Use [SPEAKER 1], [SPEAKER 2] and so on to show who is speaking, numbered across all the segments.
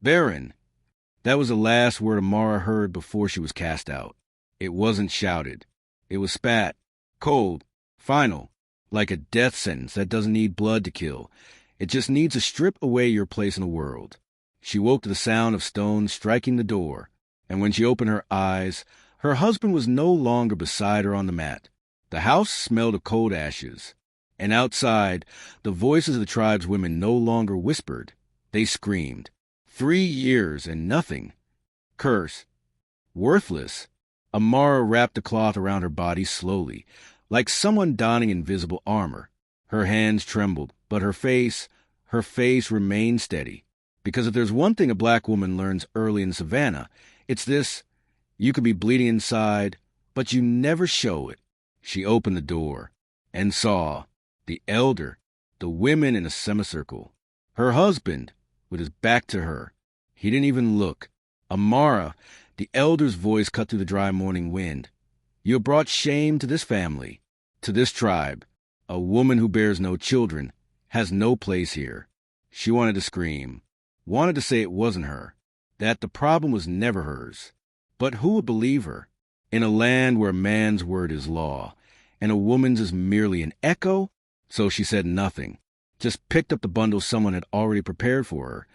[SPEAKER 1] Barren. That was the last word Amara heard before she was cast out. It wasn't shouted. It was spat. Cold. Final. Like a death sentence that doesn't need blood to kill. It just needs to strip away your place in the world. She woke to the sound of stones striking the door, and when she opened her eyes, her husband was no longer beside her on the mat. The house smelled of cold ashes, and outside, the voices of the tribe's women no longer whispered. They screamed. 3 years and nothing. Curse. Worthless. Amara wrapped the cloth around her body slowly, like someone donning invisible armor. Her hands trembled, but her face remained steady. Because if there's one thing a black woman learns early in Savannah, it's this: you could be bleeding inside, but you never show it. She opened the door and saw the elder, the women in a semicircle. Her husband, with his back to her. He didn't even look. Amara, the elder's voice cut through the dry morning wind. You have brought shame to this family, to this tribe. A woman who bears no children has no place here. She wanted to scream, wanted to say it wasn't her, that the problem was never hers. But who would believe her? In a land where a man's word is law, and a woman's is merely an echo? So she said nothing, just picked up the bundle someone had already prepared for her,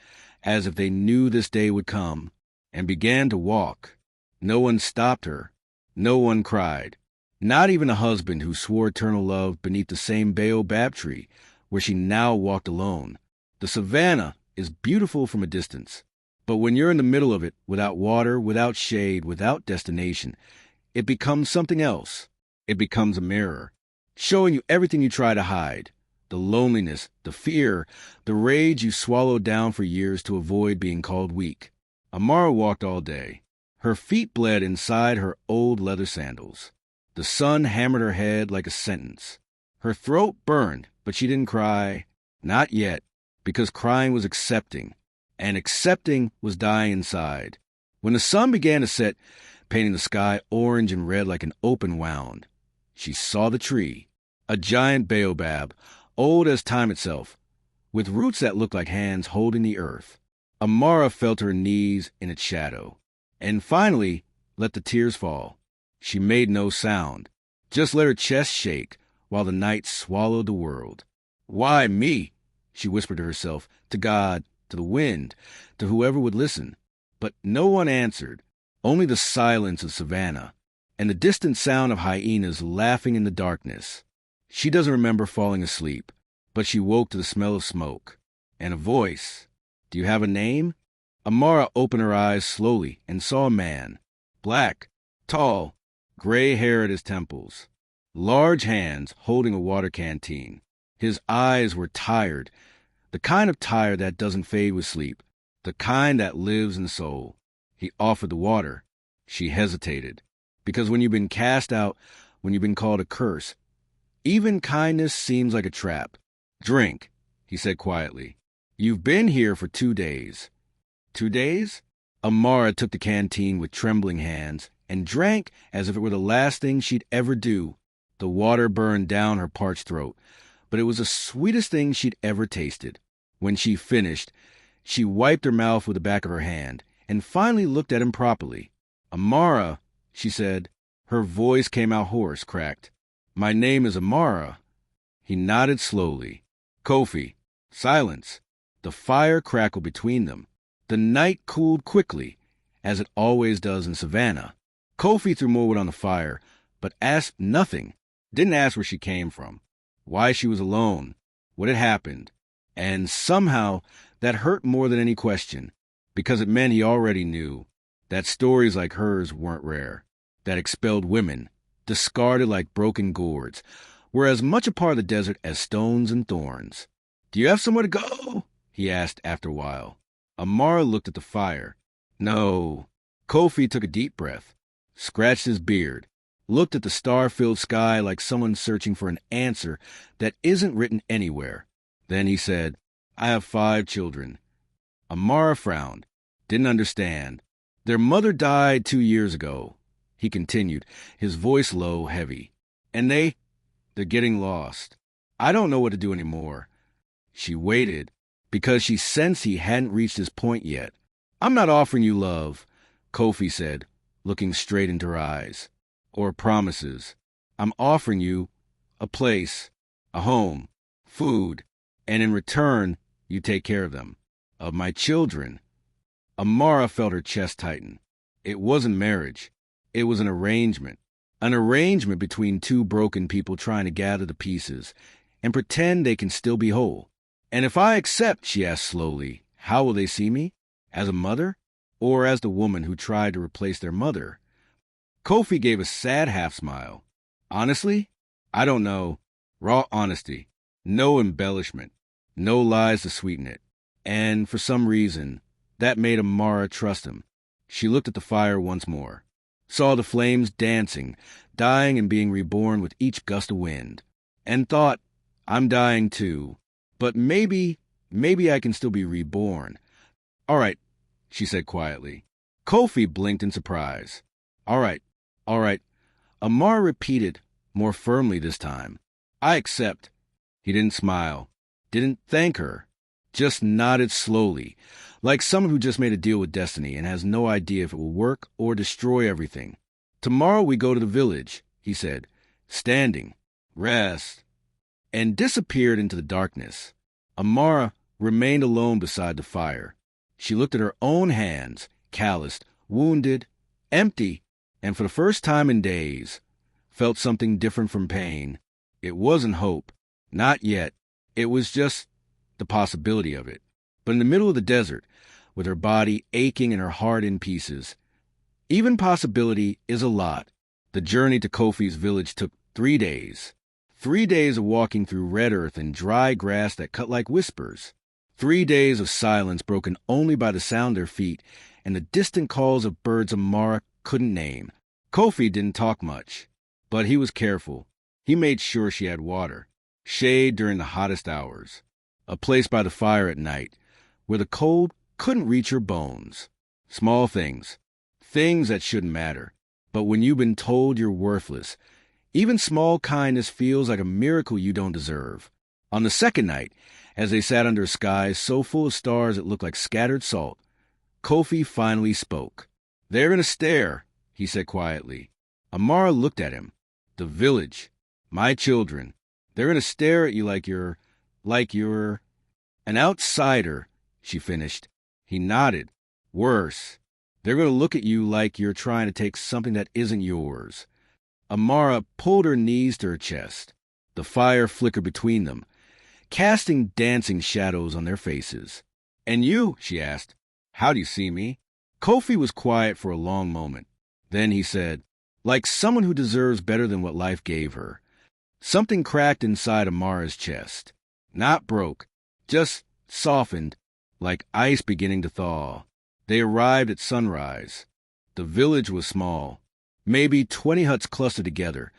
[SPEAKER 1] as if they knew this day would come, and began to walk. No one stopped her. No one cried. Not even a husband who swore eternal love beneath the same baobab tree, where she now walked alone. The savannah is beautiful from a distance, but when you're in the middle of it, without water, without shade, without destination, it becomes something else. It becomes a mirror, showing you everything you try to hide. The loneliness, the fear, the rage you swallowed down for years to avoid being called weak. Amara walked all day. Her feet bled inside her old leather sandals. The sun hammered her head like a sentence. Her throat burned, but she didn't cry. Not yet, because crying was accepting, and accepting was dying inside. When the sun began to set, painting the sky orange and red like an open wound, she saw the tree, a giant baobab, old as time itself, with roots that looked like hands holding the earth. Amara felt her knees in its shadow, and finally let the tears fall. She made no sound, just let her chest shake while the night swallowed the world. Why me? She whispered to herself, to God, to the wind, to whoever would listen. But no one answered, only the silence of savannah, and the distant sound of hyenas laughing in the darkness. She doesn't remember falling asleep, but she woke to the smell of smoke, and a voice. Do you have a name? Amara opened her eyes slowly and saw a man, black, tall, gray hair at his temples, large hands holding a water canteen. His eyes were tired, the kind of tired that doesn't fade with sleep, the kind that lives in the soul. He offered the water. She hesitated, because when you've been cast out, when you've been called a curse, even kindness seems like a trap. Drink, he said quietly. You've been here for 2 days. 2 days? Amara took the canteen with trembling hands and drank as if it were the last thing she'd ever do. The water burned down her parched throat, but it was the sweetest thing she'd ever tasted. When she finished, she wiped her mouth with the back of her hand and finally looked at him properly. Amara, she said. Her voice came out hoarse, cracked. My name is Amara. He nodded slowly. Kofi. Silence. The fire crackled between them. The night cooled quickly, as it always does in Savannah. Kofi threw more wood on the fire, but asked nothing. Didn't ask where she came from, why she was alone, what had happened. And somehow that hurt more than any question, because it meant he already knew that stories like hers weren't rare, that expelled women, discarded like broken gourds, were as much a part of the desert as stones and thorns. Do you have somewhere to go? He asked after a while. Amara looked at the fire. No. Kofi took a deep breath, scratched his beard, looked at the star-filled sky like someone searching for an answer that isn't written anywhere. Then he said, I have 5 children. Amara frowned, didn't understand. Their mother died 2 years ago, he continued, his voice low, heavy. And they're getting lost. I don't know what to do anymore. She waited, because she sensed he hadn't reached his point yet. I'm not offering you love, Kofi said, looking straight into her eyes, or promises. I'm offering you a place, a home, food, and in return, you take care of them, of my children. Amara felt her chest tighten. It wasn't marriage. It was an arrangement between two broken people trying to gather the pieces and pretend they can still be whole. And if I accept, she asked slowly, how will they see me? As a mother? Or as the woman who tried to replace their mother? Kofi gave a sad half-smile. Honestly? I don't know. Raw honesty. No embellishment. No lies to sweeten it. And for some reason, that made Amara trust him. She looked at the fire once more, saw the flames dancing, dying and being reborn with each gust of wind, and thought, I'm dying too, but maybe I can still be reborn. All right, she said quietly. Kofi blinked in surprise. All right. Amara repeated, more firmly this time. I accept. He didn't smile, didn't thank her, just nodded slowly, like someone who just made a deal with destiny and has no idea if it will work or destroy everything. Tomorrow we go to the village, he said, standing, rest, and disappeared into the darkness. Amara remained alone beside the fire. She looked at her own hands, calloused, wounded, empty, and for the first time in days, felt something different from pain. It wasn't hope. Not yet. It was just the possibility of it. But in the middle of the desert, with her body aching and her heart in pieces, even possibility is a lot. The journey to Kofi's village took 3 days. 3 days of walking through red earth and dry grass that cut like whispers. 3 days of silence broken only by the sound of their feet and the distant calls of birds Amara couldn't name. Kofi didn't talk much, but he was careful. He made sure she had water, shade during the hottest hours, a place by the fire at night where the cold couldn't reach her bones. Small things that shouldn't matter. But when you've been told you're worthless, even small kindness feels like a miracle you don't deserve. On the second night, as they sat under a sky so full of stars it looked like scattered salt, Kofi finally spoke. They're gonna stare, he said quietly. Amara looked at him. The village. My children. They're gonna stare at you like you're an outsider, she finished. He nodded. Worse. They're gonna look at you like you're trying to take something that isn't yours. Amara pulled her knees to her chest. The fire flickered between them, casting dancing shadows on their faces. And you, she asked, how do you see me? Kofi was quiet for a long moment. Then he said, like someone who deserves better than what life gave her. Something cracked inside Amara's chest. Not broke, just softened, like ice beginning to thaw. They arrived at sunrise. The village was small. Maybe 20 huts clustered together,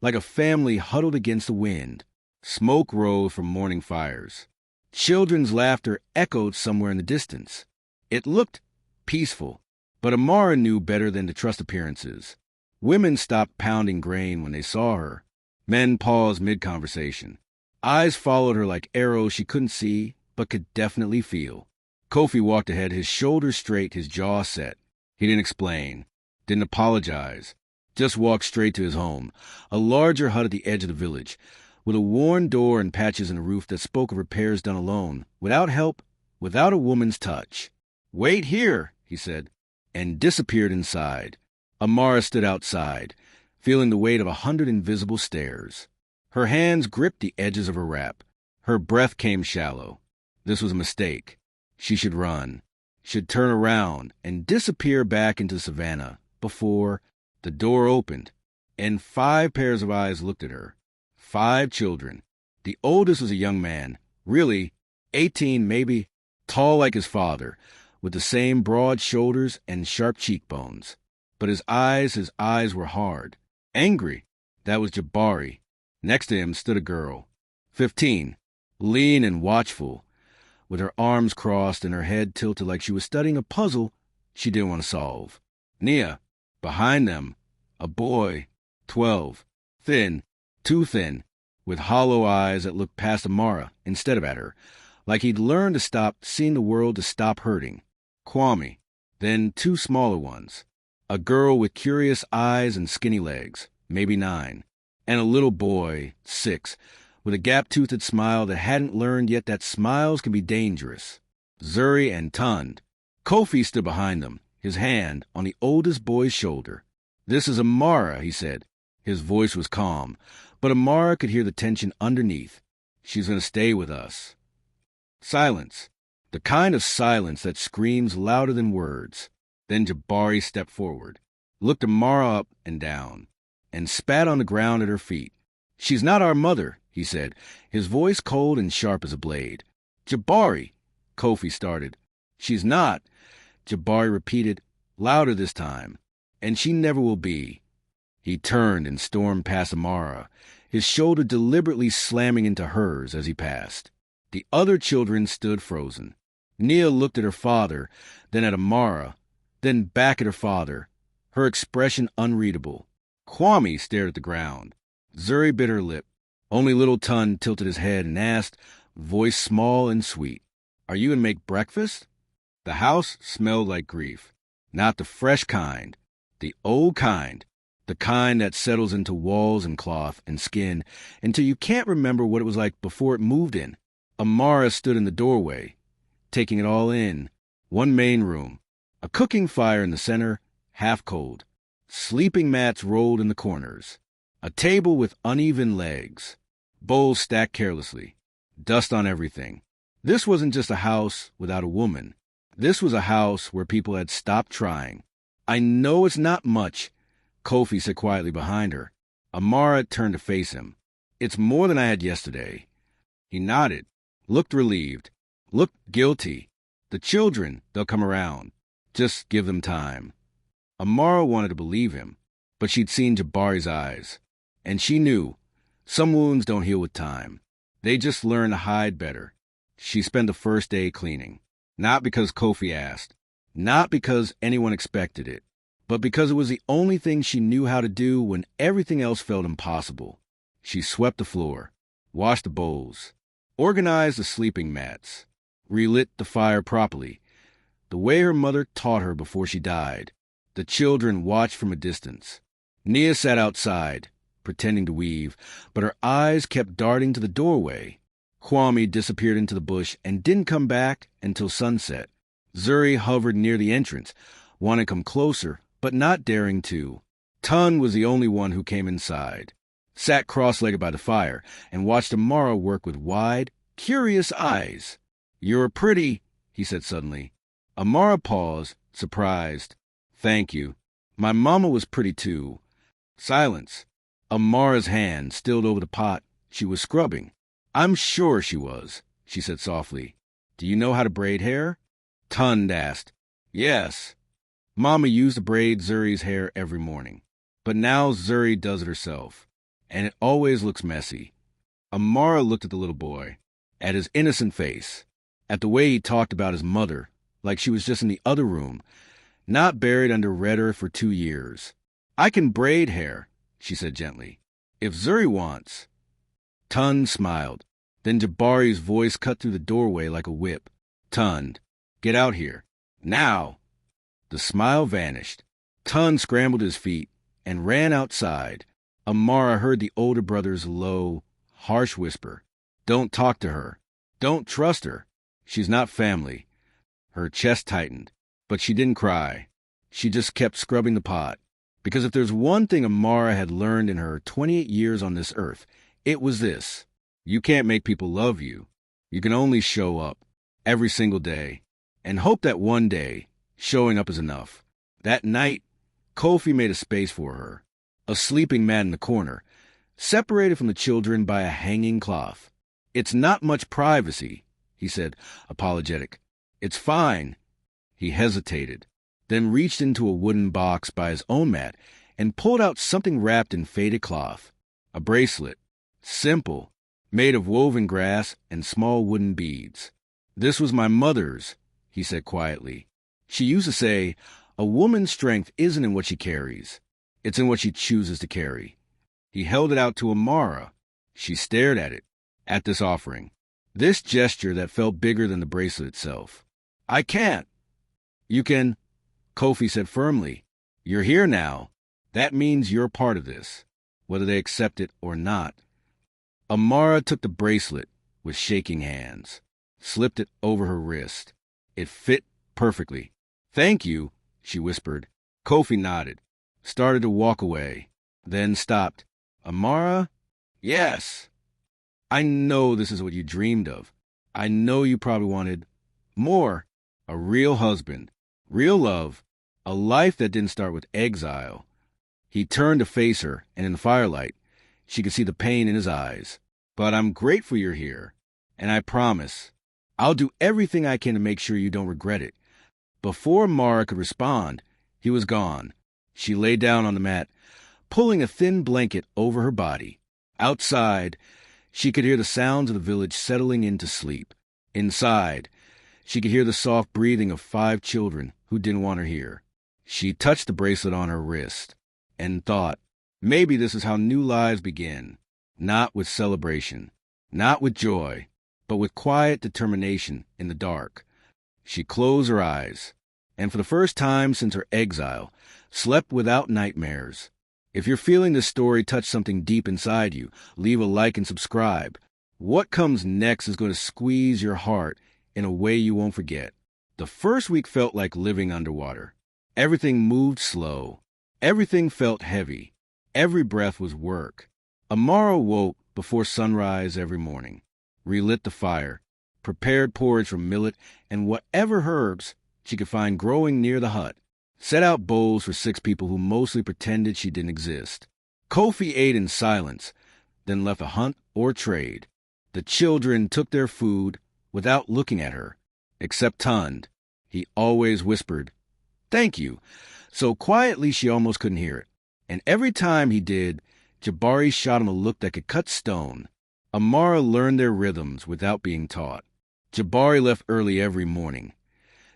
[SPEAKER 1] like a family huddled against the wind. Smoke rose from morning fires. Children's laughter echoed somewhere in the distance. It looked peaceful, but Amara knew better than to trust appearances. Women stopped pounding grain when they saw her. Men paused mid-conversation. Eyes followed her like arrows she couldn't see, but could definitely feel. Kofi walked ahead, his shoulders straight, his jaw set. He didn't explain, didn't apologize, just walked straight to his home, a larger hut at the edge of the village, with a worn door and patches in the roof that spoke of repairs done alone, without help, without a woman's touch. Wait here, he said, and disappeared inside. Amara stood outside, feeling the weight of 100 invisible stares. Her hands gripped the edges of her wrap. Her breath came shallow. This was a mistake. She should run, should turn around and disappear back into the savannah before the door opened, and 5 pairs of eyes looked at her. 5 children. The oldest was a young man, really 18 maybe, tall like his father, with the same broad shoulders and sharp cheekbones. But his eyes were hard, angry. That was Jabari. Next to him stood a girl, 15, lean and watchful, with her arms crossed and her head tilted like she was studying a puzzle she didn't want to solve. Nia, behind them, a boy, 12, thin, too thin, with hollow eyes that looked past Amara instead of at her, like he'd learned to stop seeing the world to stop hurting. Kwame, then 2 smaller ones. A girl with curious eyes and skinny legs, maybe 9, and a little boy, 6, with a gap-toothed smile that hadn't learned yet that smiles can be dangerous. Zuri and Tund. Kofi stood behind them, his hand on the oldest boy's shoulder. "This is Amara," he said. His voice was calm, but Amara could hear the tension underneath. "She's going to stay with us." Silence. The kind of silence that screams louder than words. Then Jabari stepped forward, looked Amara up and down, and spat on the ground at her feet. "She's not our mother," he said, his voice cold and sharp as a blade. "Jabari," Kofi started. "She's not," Jabari repeated, louder this time, "and she never will be." He turned and stormed past Amara, his shoulder deliberately slamming into hers as he passed. The other children stood frozen. Nia looked at her father, then at Amara, then back at her father, her expression unreadable. Kwame stared at the ground. Zuri bit her lip. Only little Tun tilted his head and asked, voice small and sweet, "Are you going to make breakfast?" The house smelled like grief. Not the fresh kind, the old kind, the kind that settles into walls and cloth and skin until you can't remember what it was like before it moved in. Amara stood in the doorway, taking it all in. One main room, a cooking fire in the center, half cold. Sleeping mats rolled in the corners. A table with uneven legs. Bowls stacked carelessly. Dust on everything. This wasn't just a house without a woman. This was a house where people had stopped trying. "I know it's not much," Kofi said quietly behind her. Amara turned to face him. "It's more than I had yesterday." He nodded, looked relieved, looked guilty. "The children, they'll come around. Just give them time." Amara wanted to believe him, but she'd seen Jabari's eyes, and she knew some wounds don't heal with time. They just learn to hide better. She spent the first day cleaning, not because Kofi asked, not because anyone expected it, but because it was the only thing she knew how to do when everything else felt impossible. She swept the floor, washed the bowls, organized the sleeping mats, relit the fire properly, the way her mother taught her before she died. The children watched from a distance. Nia sat outside, pretending to weave, but her eyes kept darting to the doorway. Kwame disappeared into the bush and didn't come back until sunset. Zuri hovered near the entrance, wanting to come closer, but not daring to. Tun was the only one who came inside, sat cross-legged by the fire, and watched Amara work with wide, curious eyes. "You're pretty," he said suddenly. Amara paused, surprised. "Thank you. My mama was pretty too." Silence. Amara's hand stilled over the pot she was scrubbing. "I'm sure she was," she said softly. "Do you know how to braid hair?" Tund asked. "Yes." Mama used to braid Zuri's hair every morning, but now Zuri does it herself, and it always looks messy. Amara looked at the little boy, at his innocent face, at the way he talked about his mother, like she was just in the other room, not buried under red earth for 2 years. "I can braid hair," she said gently, "if Zuri wants." Tund smiled. Then Jabari's voice cut through the doorway like a whip. "Tund, get out here. Now!" The smile vanished. Tund scrambled to his feet and ran outside. Amara heard the older brother's low, harsh whisper. "Don't talk to her. Don't trust her. She's not family." Her chest tightened, but she didn't cry. She just kept scrubbing the pot. Because if there's one thing Amara had learned in her 28 years on this earth, it was this. You can't make people love you. You can only show up, every single day, and hope that one day, showing up is enough. That night, Kofi made a space for her, a sleeping mat in the corner, separated from the children by a hanging cloth. "It's not much privacy," he said, apologetic. "It's fine." He hesitated, then reached into a wooden box by his own mat and pulled out something wrapped in faded cloth. A bracelet, simple, made of woven grass and small wooden beads. "This was my mother's," he said quietly. "She used to say, a woman's strength isn't in what she carries. It's in what she chooses to carry." He held it out to Amara. She stared at it, at this offering, this gesture that felt bigger than the bracelet itself. "I can't." "You can." Kofi said firmly, "You're here now. That means you're part of this, whether they accept it or not." Amara took the bracelet with shaking hands, slipped it over her wrist. It fit perfectly. "Thank you," she whispered. Kofi nodded, started to walk away, then stopped. "Amara?" "Yes." "I know this is what you dreamed of. I know you probably wanted more. A real husband, real love, a life that didn't start with exile." He turned to face her, and in the firelight, she could see the pain in his eyes. "But I'm grateful you're here, and I promise, I'll do everything I can to make sure you don't regret it." Before Mara could respond, he was gone. She lay down on the mat, pulling a thin blanket over her body. Outside, she could hear the sounds of the village settling into sleep. Inside, she could hear the soft breathing of 5 children who didn't want her here. She touched the bracelet on her wrist and thought, maybe this is how new lives begin. Not with celebration, not with joy, but with quiet determination in the dark. She closed her eyes, and for the first time since her exile, slept without nightmares. If you're feeling this story touch something deep inside you, leave a like and subscribe. What comes next is going to squeeze your heart in a way you won't forget. The first week felt like living underwater. Everything moved slow. Everything felt heavy. Every breath was work. Amara woke before sunrise every morning, relit the fire, prepared porridge from millet and whatever herbs she could find growing near the hut, set out bowls for 6 people who mostly pretended she didn't exist. Kofi ate in silence, then left a hunt or trade. The children took their food without looking at her, except Tund. He always whispered, "Thank you," so quietly she almost couldn't hear it. And every time he did, Jabari shot him a look that could cut stone. Amara learned their rhythms without being taught. Jabari left early every morning,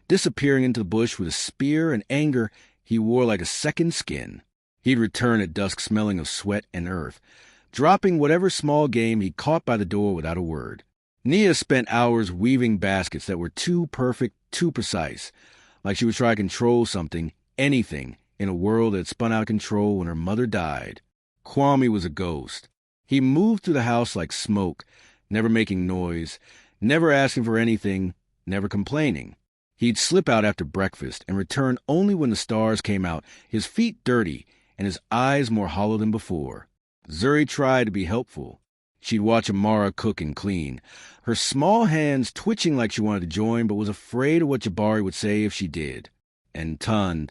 [SPEAKER 1] disappearing into the bush with a spear and anger he wore like a second skin. He'd return at dusk smelling of sweat and earth, dropping whatever small game he caught by the door without a word. Nia spent hours weaving baskets that were too perfect, too precise, like she was trying to control something, anything, in a world that spun out of control when her mother died. Kwame was a ghost. He moved through the house like smoke, never making noise, never asking for anything, never complaining. He'd slip out after breakfast and return only when the stars came out, his feet dirty and his eyes more hollow than before. Zuri tried to be helpful. She'd watch Amara cook and clean, her small hands twitching like she wanted to join but was afraid of what Jabari would say if she did. And Tund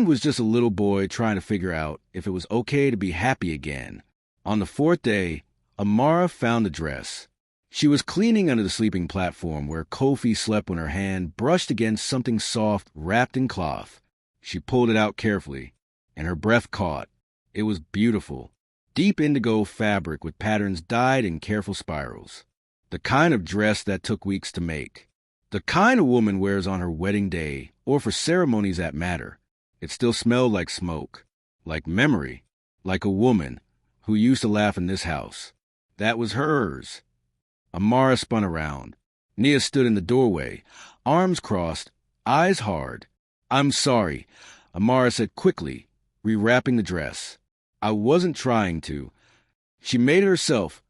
[SPEAKER 1] was just a little boy trying to figure out if it was okay to be happy again. On the 4th day, Amara found the dress. She was cleaning under the sleeping platform where Kofi slept when her hand brushed against something soft wrapped in cloth. She pulled it out carefully, and her breath caught. It was beautiful. Deep indigo fabric with patterns dyed in careful spirals. The kind of dress that took weeks to make. The kind a woman wears on her wedding day or for ceremonies that matter. It still smelled like smoke, like memory, like a woman who used to laugh in this house. That was hers. Amara spun around. Nia stood in the doorway, arms crossed, eyes hard. "I'm sorry," Amara said quickly, rewrapping the dress. "I wasn't trying to." "She made it herself,"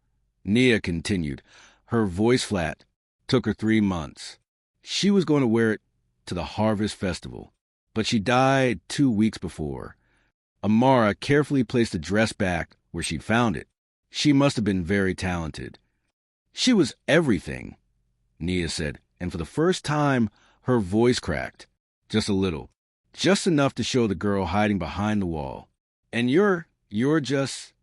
[SPEAKER 1] Nia continued, her voice flat. "Took her 3 months. She was going to wear it to the harvest festival, but she died 2 weeks before." Amara carefully placed the dress back where she'd found it. She must have been very talented. "She was everything," Nia said, and for the first time, her voice cracked. Just a little. Just enough to show the girl hiding behind the wall. "And you're just..."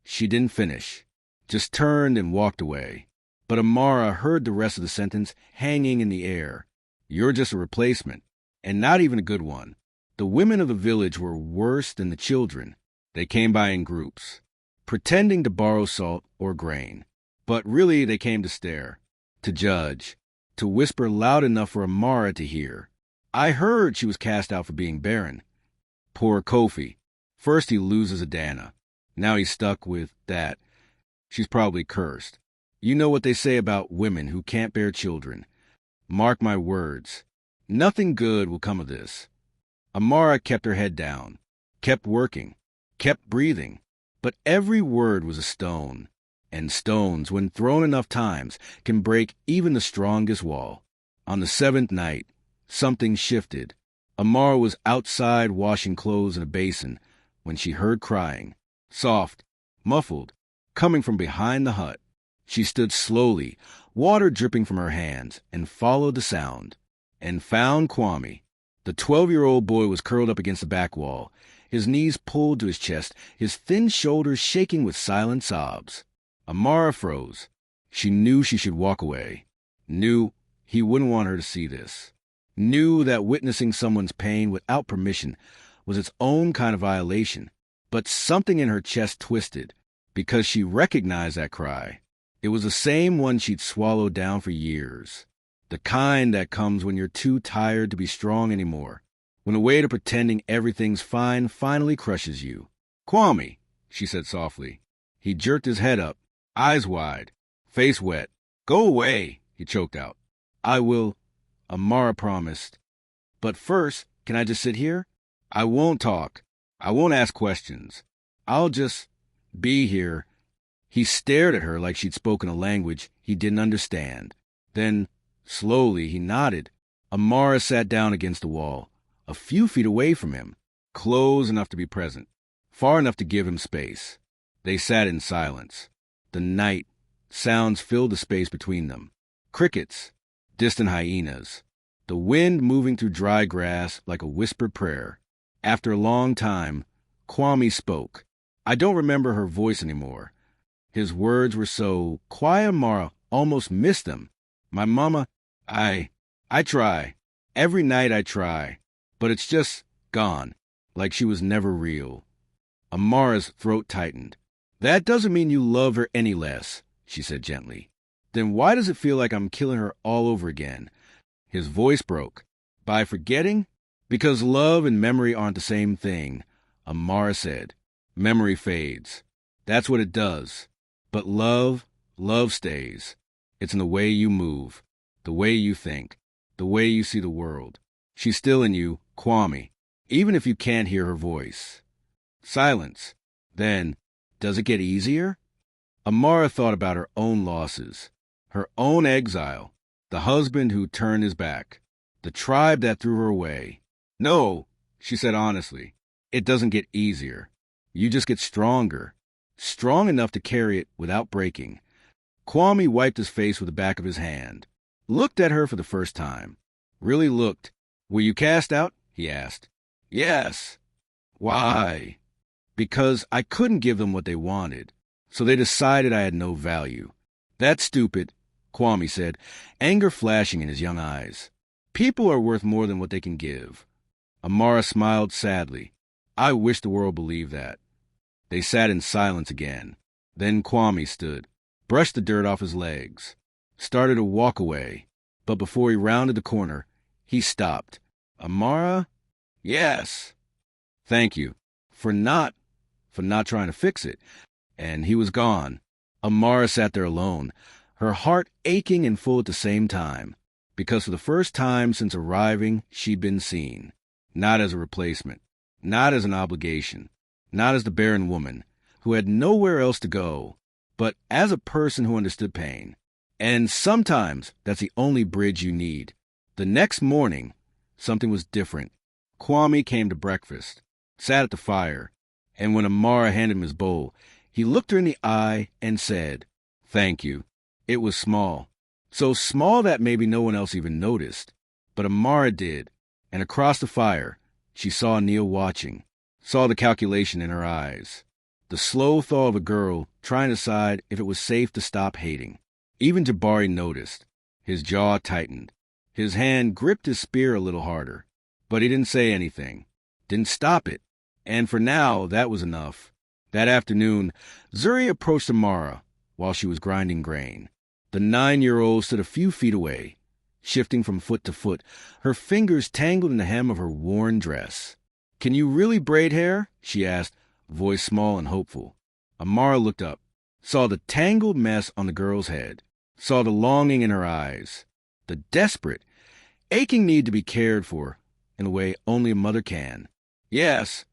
[SPEAKER 1] She didn't finish, just turned and walked away. But Amara heard the rest of the sentence hanging in the air. "You're just a replacement, and not even a good one." The women of the village were worse than the children. They came by in groups, pretending to borrow salt or grain. But really they came to stare, to judge, to whisper loud enough for Amara to hear. "I heard she was cast out for being barren." Poor Kofi. First he loses Adana. Now he's stuck with that. She's probably cursed. You know what they say about women who can't bear children. Mark my words. Nothing good will come of this. Amara kept her head down, kept working, kept breathing, but every word was a stone, and stones, when thrown enough times, can break even the strongest wall. On the seventh night, something shifted. Amara was outside washing clothes in a basin when she heard crying, soft, muffled, coming from behind the hut. She stood slowly, water dripping from her hands, and followed the sound, and found Kwame. The 12-year-old boy was curled up against the back wall, his knees pulled to his chest, his thin shoulders shaking with silent sobs. Amara froze. She knew she should walk away, knew he wouldn't want her to see this, knew that witnessing someone's pain without permission was its own kind of violation, but something in her chest twisted, because she recognized that cry. It was the same one she'd swallowed down for years, the kind that comes when you're too tired to be strong anymore, when a way to pretending everything's fine finally crushes you. "Kwame," she said softly. He jerked his head up, eyes wide, face wet. "Go away," he choked out. "I will," Amara promised. "But first, can I just sit here? I won't talk. I won't ask questions. I'll just be here." He stared at her like she'd spoken a language he didn't understand. Then, slowly, he nodded. Amara sat down against the wall, a few feet away from him, close enough to be present, far enough to give him space. They sat in silence. The night, sounds filled the space between them. Crickets, distant hyenas, the wind moving through dry grass like a whispered prayer. After a long time, Kwame spoke. I don't remember her voice anymore. His words were so quiet Amara almost missed them. "My mama, I try. Every night I try. But it's just gone, like she was never real." Amara's throat tightened. "That doesn't mean you love her any less," she said gently. "Then why does it feel like I'm killing her all over again?" His voice broke. "By forgetting? Because love and memory aren't the same thing," Amara said. "Memory fades. That's what it does. But love stays. It's in the way you move, the way you think, the way you see the world. She's still in you, Kwame, even if you can't hear her voice." Silence. Then, does it get easier? Amara thought about her own losses, her own exile, the husband who turned his back, the tribe that threw her away. "No," she said honestly, "it doesn't get easier. You just get stronger. Strong enough to carry it without breaking." Kwame wiped his face with the back of his hand, looked at her for the first time. Really looked. "Were you cast out?" he asked. "Yes." "Why?" "Because I couldn't give them what they wanted, so they decided I had no value." "That's stupid," Kwame said, anger flashing in his young eyes. "People are worth more than what they can give." Amara smiled sadly. "I wish the world believed that." They sat in silence again. Then Kwame stood, brushed the dirt off his legs, started to walk away, but before he rounded the corner, he stopped. "Amara?" "Yes." "Thank you for not trying to fix it." And he was gone. Amara sat there alone, her heart aching and full at the same time, because for the first time since arriving, she'd been seen. Not as a replacement, not as an obligation, not as the barren woman who had nowhere else to go, but as a person who understood pain. And sometimes that's the only bridge you need. The next morning, something was different. Kwame came to breakfast, sat at the fire, and when Amara handed him his bowl, he looked her in the eye and said, "Thank you." It was small, so small that maybe no one else even noticed, but Amara did, and across the fire, she saw Neil watching, saw the calculation in her eyes, the slow thaw of a girl trying to decide if it was safe to stop hating. Even Jabari noticed. His jaw tightened. His hand gripped his spear a little harder, but he didn't say anything, didn't stop it. And for now, that was enough. That afternoon, Zuri approached Amara while she was grinding grain. The 9-year-old stood a few feet away, shifting from foot to foot, her fingers tangled in the hem of her worn dress. "Can you really braid hair?" she asked, voice small and hopeful. Amara looked up, saw the tangled mess on the girl's head, saw the longing in her eyes, the desperate, aching need to be cared for, in a way only a mother can. Yes,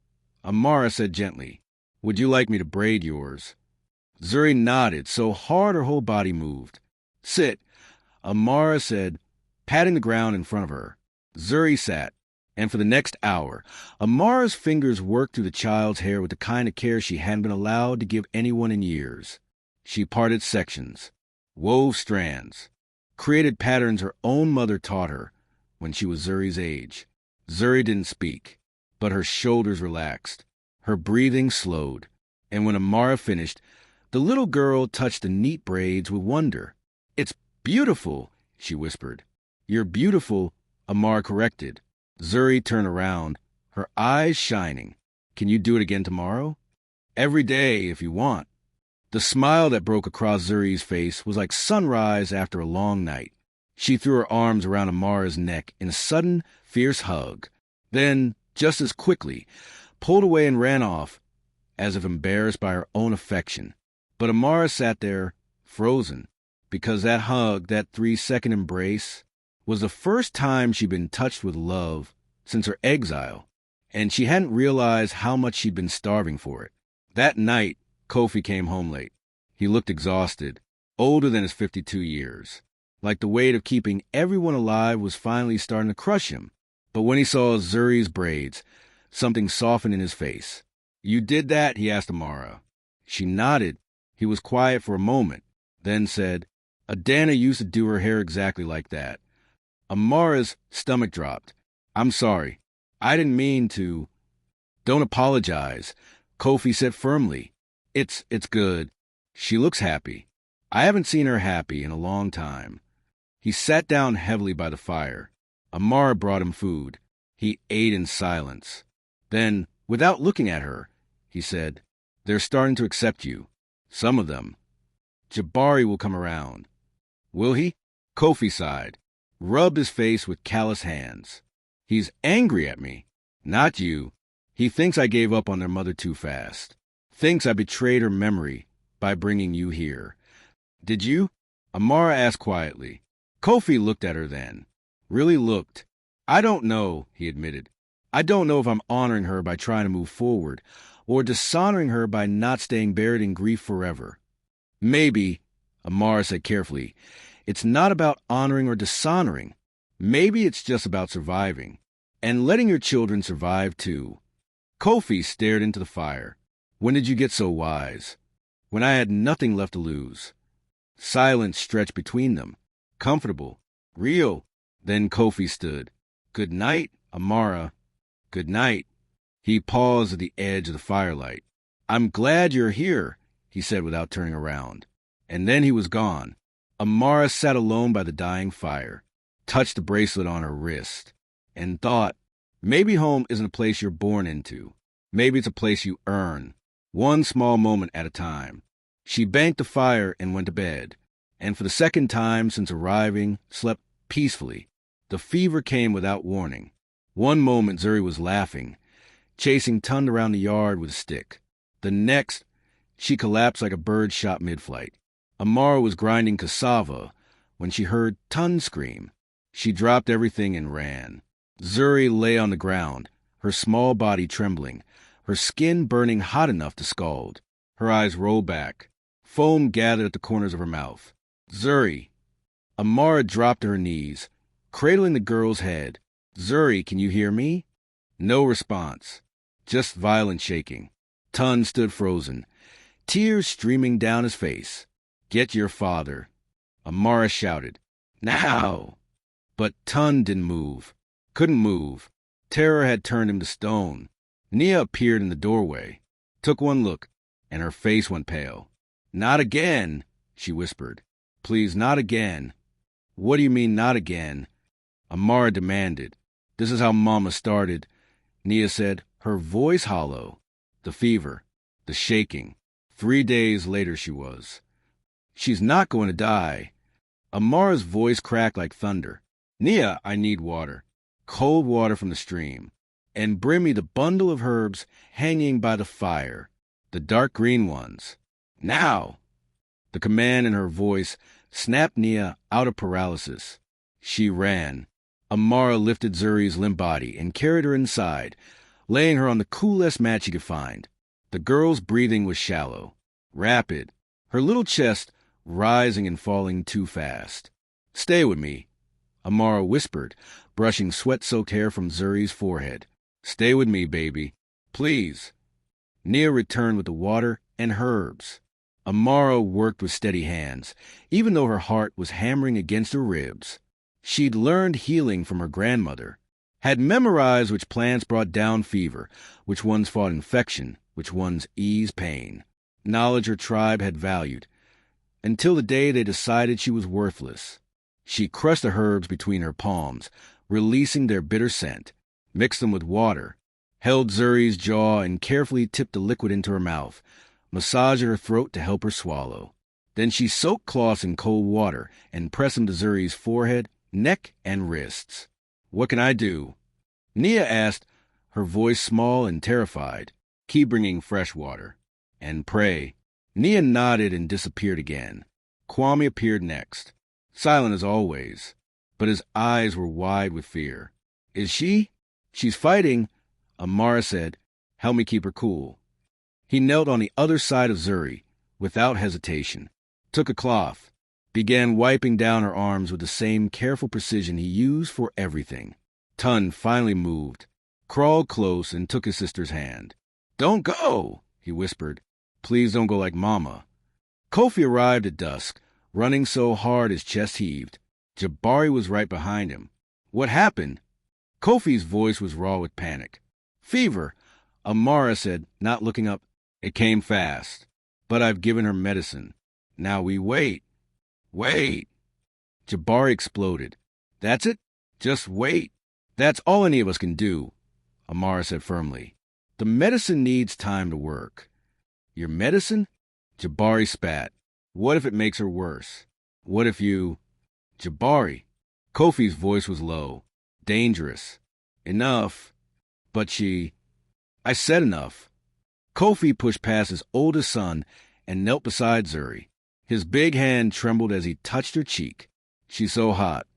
[SPEAKER 1] Amara said gently. Would you like me to braid yours? Zuri nodded so hard her whole body moved. Sit, Amara said, patting the ground in front of her. Zuri sat, and for the next hour, Amara's fingers worked through the child's hair with the kind of care she hadn't been allowed to give anyone in years. She parted sections, wove strands, created patterns her own mother taught her when she was Zuri's age. Zuri didn't speak, but her shoulders relaxed. Her breathing slowed, and when Amara finished, the little girl touched the neat braids with wonder. It's beautiful, she whispered. You're beautiful, Amara corrected. Zuri turned around, her eyes shining. Can you do it again tomorrow? Every day, if you want. The smile that broke across Zuri's face was like sunrise after a long night. She threw her arms around Amara's neck in a sudden, fierce hug. Then, just as quickly, pulled away and ran off, as if embarrassed by her own affection. But Amara sat there, frozen, because that hug, that 3-second embrace, was the first time she'd been touched with love since her exile, and she hadn't realized how much she'd been starving for it. That night, Kofi came home late. He looked exhausted, older than his 52 years, like the weight of keeping everyone alive was finally starting to crush him. But when he saw Zuri's braids, something softened in his face. You did that? He asked Amara. She nodded. He was quiet for a moment, then said, Adana used to do her hair exactly like that. Amara's stomach dropped. I'm sorry. I didn't mean to. Don't apologize, Kofi said firmly. It's good. She looks happy. I haven't seen her happy in a long time. He sat down heavily by the fire. Amara brought him food. He ate in silence. Then, without looking at her, he said, They're starting to accept you. Some of them. Jabari will come around. Will he? Kofi sighed, rubbed his face with callous hands. He's angry at me. Not you. He thinks I gave up on their mother too fast. Thinks I betrayed her memory by bringing you here. Did you? Amara asked quietly. Kofi looked at her then. Really looked. I don't know, he admitted. I don't know if I'm honoring her by trying to move forward, or dishonoring her by not staying buried in grief forever. Maybe, Amara said carefully, it's not about honoring or dishonoring. Maybe it's just about surviving, and letting your children survive too. Kofi stared into the fire. When did you get so wise? When I had nothing left to lose. Silence stretched between them. Comfortable. Real. Then Kofi stood. Good night, Amara. Good night. He paused at the edge of the firelight. I'm glad you're here, he said without turning around. And then he was gone. Amara sat alone by the dying fire, touched the bracelet on her wrist, and thought, maybe home isn't a place you're born into. Maybe it's a place you earn, one small moment at a time. She banked the fire and went to bed, and for the second time since arriving, slept peacefully. The fever came without warning. One moment Zuri was laughing, chasing Tund around the yard with a stick. The next, she collapsed like a bird shot mid-flight. Amara was grinding cassava when she heard Tund scream. She dropped everything and ran. Zuri lay on the ground, her small body trembling, her skin burning hot enough to scald. Her eyes rolled back. Foam gathered at the corners of her mouth. Zuri. Amara dropped to her knees, cradling the girl's head. Zuri, can you hear me? No response. Just violent shaking. Tund stood frozen, tears streaming down his face. Get your father, Amara shouted. Now! But Tund didn't move. Couldn't move. Terror had turned him to stone. Nia appeared in the doorway, took one look, and her face went pale. Not again, she whispered. Please, not again. What do you mean, not again? Amara demanded. This is how Mama started, Nia said, her voice hollow. The fever, the shaking. 3 days later she was. She's not going to die. Amara's voice cracked like thunder. Nia, I need water. Cold water from the stream. And bring me the bundle of herbs hanging by the fire. The dark green ones. Now! The command in her voice snapped Nia out of paralysis. She ran. Amara lifted Zuri's limp body and carried her inside, laying her on the coolest mat she could find. The girl's breathing was shallow, rapid, her little chest rising and falling too fast. "Stay with me," Amara whispered, brushing sweat-soaked hair from Zuri's forehead. "Stay with me, baby. Please." Nia returned with the water and herbs. Amara worked with steady hands, even though her heart was hammering against her ribs. She'd learned healing from her grandmother, had memorized which plants brought down fever, which ones fought infection, which ones eased pain. Knowledge her tribe had valued, until the day they decided she was worthless. She crushed the herbs between her palms, releasing their bitter scent, mixed them with water, held Zuri's jaw and carefully tipped the liquid into her mouth, massaged her throat to help her swallow. Then she soaked cloths in cold water and pressed them to Zuri's forehead, neck, and wrists. "What can I do?" Nia asked, her voice small and terrified. "Keep bringing fresh water. And pray." Nia nodded and disappeared again. Kwame appeared next, silent as always, but his eyes were wide with fear. "Is she?" "She's fighting," Amara said. "Help me keep her cool." He knelt on the other side of Zuri, without hesitation, took a cloth, began wiping down her arms with the same careful precision he used for everything. Tun finally moved, crawled close, and took his sister's hand. "Don't go," he whispered. "Please don't go like Mama." Kofi arrived at dusk, running so hard his chest heaved. Jabari was right behind him. "What happened?" Kofi's voice was raw with panic. "Fever," Amara said, not looking up. "It came fast, but I've given her medicine. Now we wait." "Wait!" Jabari exploded. "That's it? Just wait." "That's all any of us can do," Amara said firmly. "The medicine needs time to work." "Your medicine?" Jabari spat. "What if it makes her worse? What if you—" "Jabari." Kofi's voice was low. "Dangerous. Enough." "But she—" "I said enough." Kofi pushed past his oldest son and knelt beside Zuri. His big hand trembled as he touched her cheek. "She's so hot."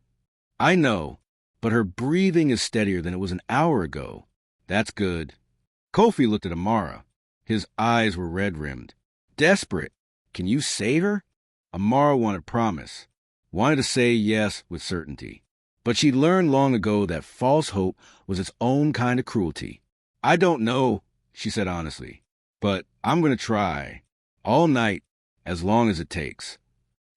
[SPEAKER 1] "I know, but her breathing is steadier than it was an hour ago." "That's good." Kofi looked at Amara. His eyes were red-rimmed. "Desperate. Can you save her?" Amara wanted promise, wanted to say yes with certainty. But she'd learned long ago that false hope was its own kind of cruelty. "I don't know," she said honestly, "but I'm going to try. All night, as long as it takes."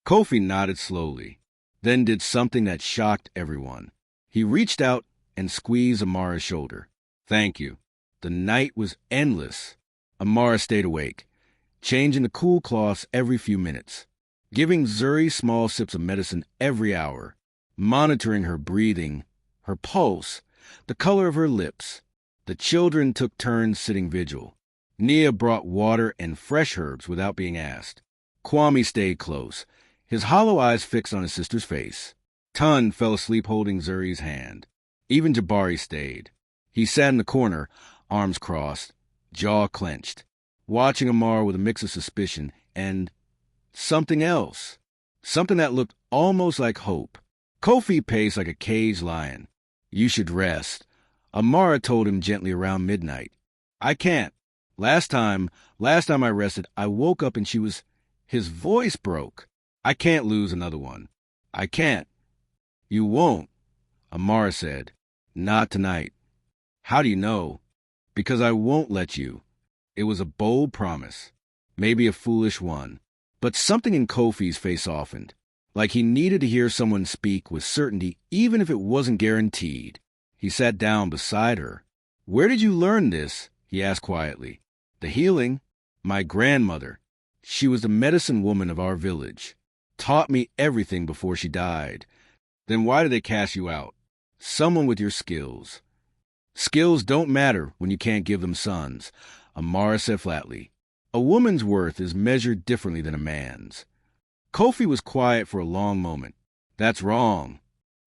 [SPEAKER 1] Kofi nodded slowly, then did something that shocked everyone. He reached out and squeezed Amara's shoulder. "Thank you." The night was endless. Amara stayed awake, changing the cool cloths every few minutes, giving Zuri small sips of medicine every hour, monitoring her breathing, her pulse, the color of her lips. The children took turns sitting vigil. Nia brought water and fresh herbs without being asked. Kwame stayed close, his hollow eyes fixed on his sister's face. Tun fell asleep holding Zuri's hand. Even Jabari stayed. He sat in the corner, arms crossed, jaw clenched, watching Amara with a mix of suspicion and something else, something that looked almost like hope. Kofi paced like a caged lion. "You should rest," Amara told him gently around midnight. "I can't. Last time I rested, I woke up and she was—" His voice broke. "I can't lose another one. I can't." "You won't," Amara said. "Not tonight." "How do you know?" "Because I won't let you." It was a bold promise, maybe a foolish one, but something in Kofi's face softened, like he needed to hear someone speak with certainty even if it wasn't guaranteed. He sat down beside her. "Where did you learn this?" he asked quietly. "The healing? My grandmother. She was the medicine woman of our village. Taught me everything before she died." "Then why did they cast you out?" "Someone with your skills." "Skills don't matter when you can't give them sons," Amara said flatly. "A woman's worth is measured differently than a man's." Kofi was quiet for a long moment. "That's wrong."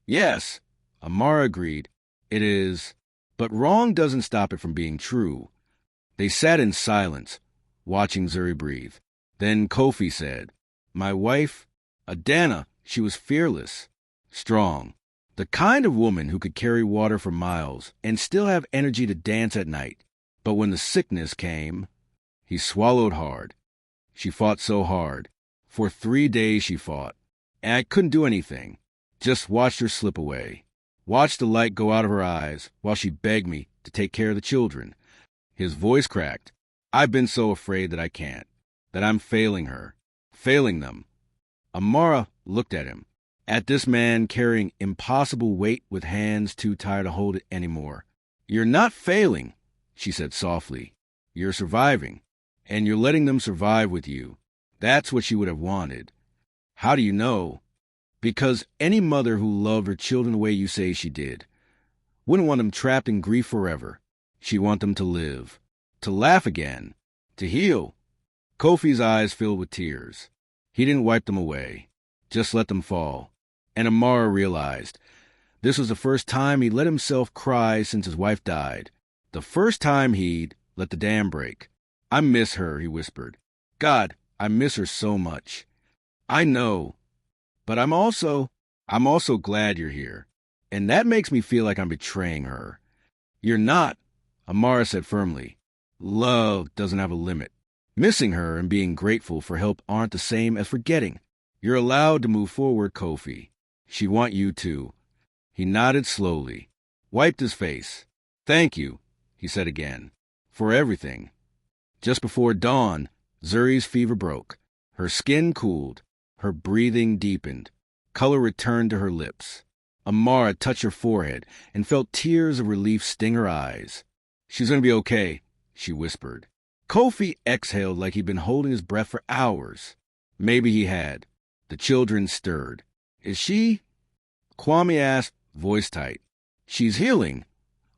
[SPEAKER 1] "Yes," Amara agreed. "It is. But wrong doesn't stop it from being true." They sat in silence, watching Zuri breathe. Then Kofi said, "My wife, Adana, she was fearless, strong. The kind of woman who could carry water for miles and still have energy to dance at night. But when the sickness came, he swallowed hard. She fought so hard. For 3 days she fought. And I couldn't do anything. Just watched her slip away. Watched the light go out of her eyes while she begged me to take care of the children. His voice cracked. I've been so afraid that I can't. That I'm failing her. Failing them. Amara looked at him. At this man carrying impossible weight with hands too tired to hold it anymore. You're not failing, she said softly. You're surviving. And you're letting them survive with you. That's what she would have wanted. How do you know? Because any mother who loved her children the way you say she did wouldn't want them trapped in grief forever. She'd want them to live, to laugh again, to heal. Kofi's eyes filled with tears. He didn't wipe them away, just let them fall. And Amara realized this was the first time he'd let himself cry since his wife died. The first time he'd let the dam break. I miss her, he whispered. God, I miss her so much. I know. But I'm also glad you're here. And that makes me feel like I'm betraying her. You're not, Amara said firmly. Love doesn't have a limit. Missing her and being grateful for help aren't the same as forgetting. You're allowed to move forward, Kofi. She want you to. He nodded slowly, wiped his face. Thank you, he said again, for everything. Just before dawn, Zuri's fever broke. Her skin cooled. Her breathing deepened. Color returned to her lips. Amara touched her forehead and felt tears of relief sting her eyes. She's going to be okay, she whispered. Kofi exhaled like he'd been holding his breath for hours. Maybe he had. The children stirred. Is she? Kwame asked, voice tight. She's healing,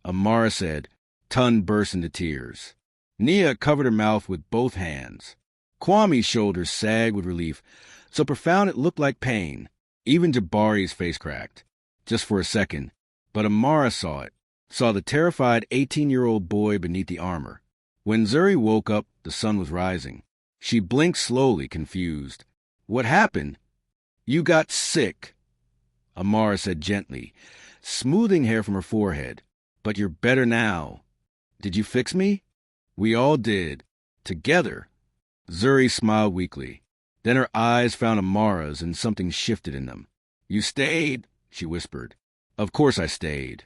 [SPEAKER 1] Amara said. Tun burst into tears. Nia covered her mouth with both hands. Kwame's shoulders sagged with relief, so profound it looked like pain. Even Jabari's face cracked. Just for a second. But Amara saw it. Saw the terrified 18-year-old boy beneath the armor. When Zuri woke up, the sun was rising. She blinked slowly, confused. What happened? You got sick, Amara said gently, smoothing hair from her forehead. But you're better now. Did you fix me? We all did. Together. Zuri smiled weakly. Then her eyes found Amara's and something shifted in them. You stayed, she whispered. Of course I stayed.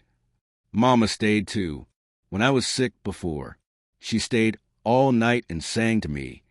[SPEAKER 1] Mama stayed too. When I was sick before, she stayed all night and sang to me.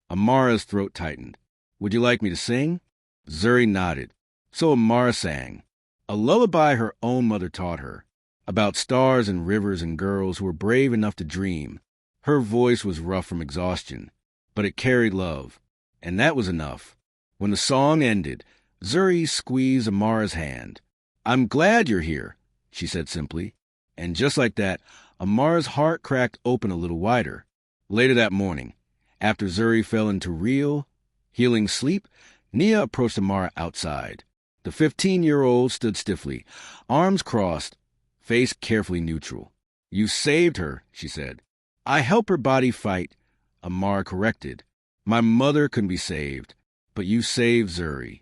[SPEAKER 1] Amara's throat tightened. Would you like me to sing? Zuri nodded. So Amara sang. A lullaby her own mother taught her. About stars and rivers and girls who were brave enough to dream. Her voice was rough from exhaustion, but it carried love. And that was enough. When the song ended, Zuri squeezed Amara's hand. I'm glad you're here, she said simply. And just like that, Amara's heart cracked open a little wider. Later that morning, after Zuri fell into real, healing sleep, Nia approached Amara outside. The 15-year-old stood stiffly, arms crossed, face carefully neutral. You saved her, she said. I helped her body fight, Amara corrected. My mother couldn't be saved, but you saved Zuri.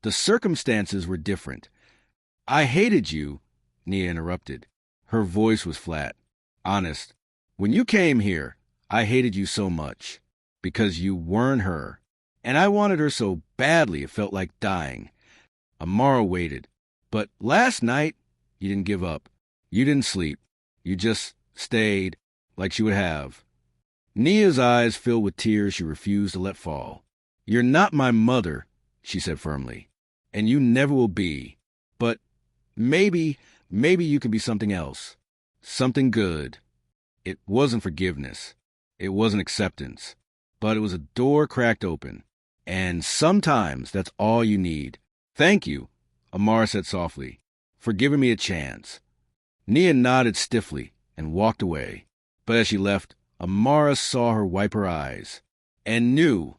[SPEAKER 1] The circumstances were different. I hated you, Nia interrupted. Her voice was flat, honest. When you came here, I hated you so much, because you weren't her. And I wanted her so badly it felt like dying. Amara waited. But last night, you didn't give up. You didn't sleep. You just stayed, like she would have. Nia's eyes filled with tears she refused to let fall. You're not my mother, she said firmly. And you never will be. But maybe you can be something else. Something good. It wasn't forgiveness. It wasn't acceptance. But it was a door cracked open. And sometimes that's all you need. Thank you, Amara said softly, for giving me a chance. Nia nodded stiffly and walked away. But as she left, Amara saw her wipe her eyes and knew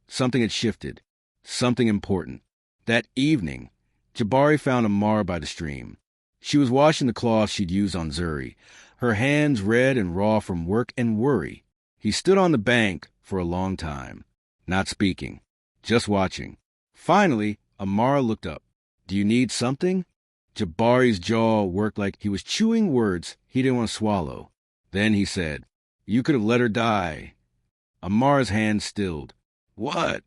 [SPEAKER 1] something had shifted, something important. That evening, Jabari found Amara by the stream. She was washing the cloth she'd used on Zuri, her hands red and raw from work and worry. He stood on the bank for a long time, not speaking, just watching. Finally, Amara looked up. Do you need something? Jabari's jaw worked like he was chewing words he didn't want to swallow. Then he said, "You could have let her die." Amara's hand stilled. "What?"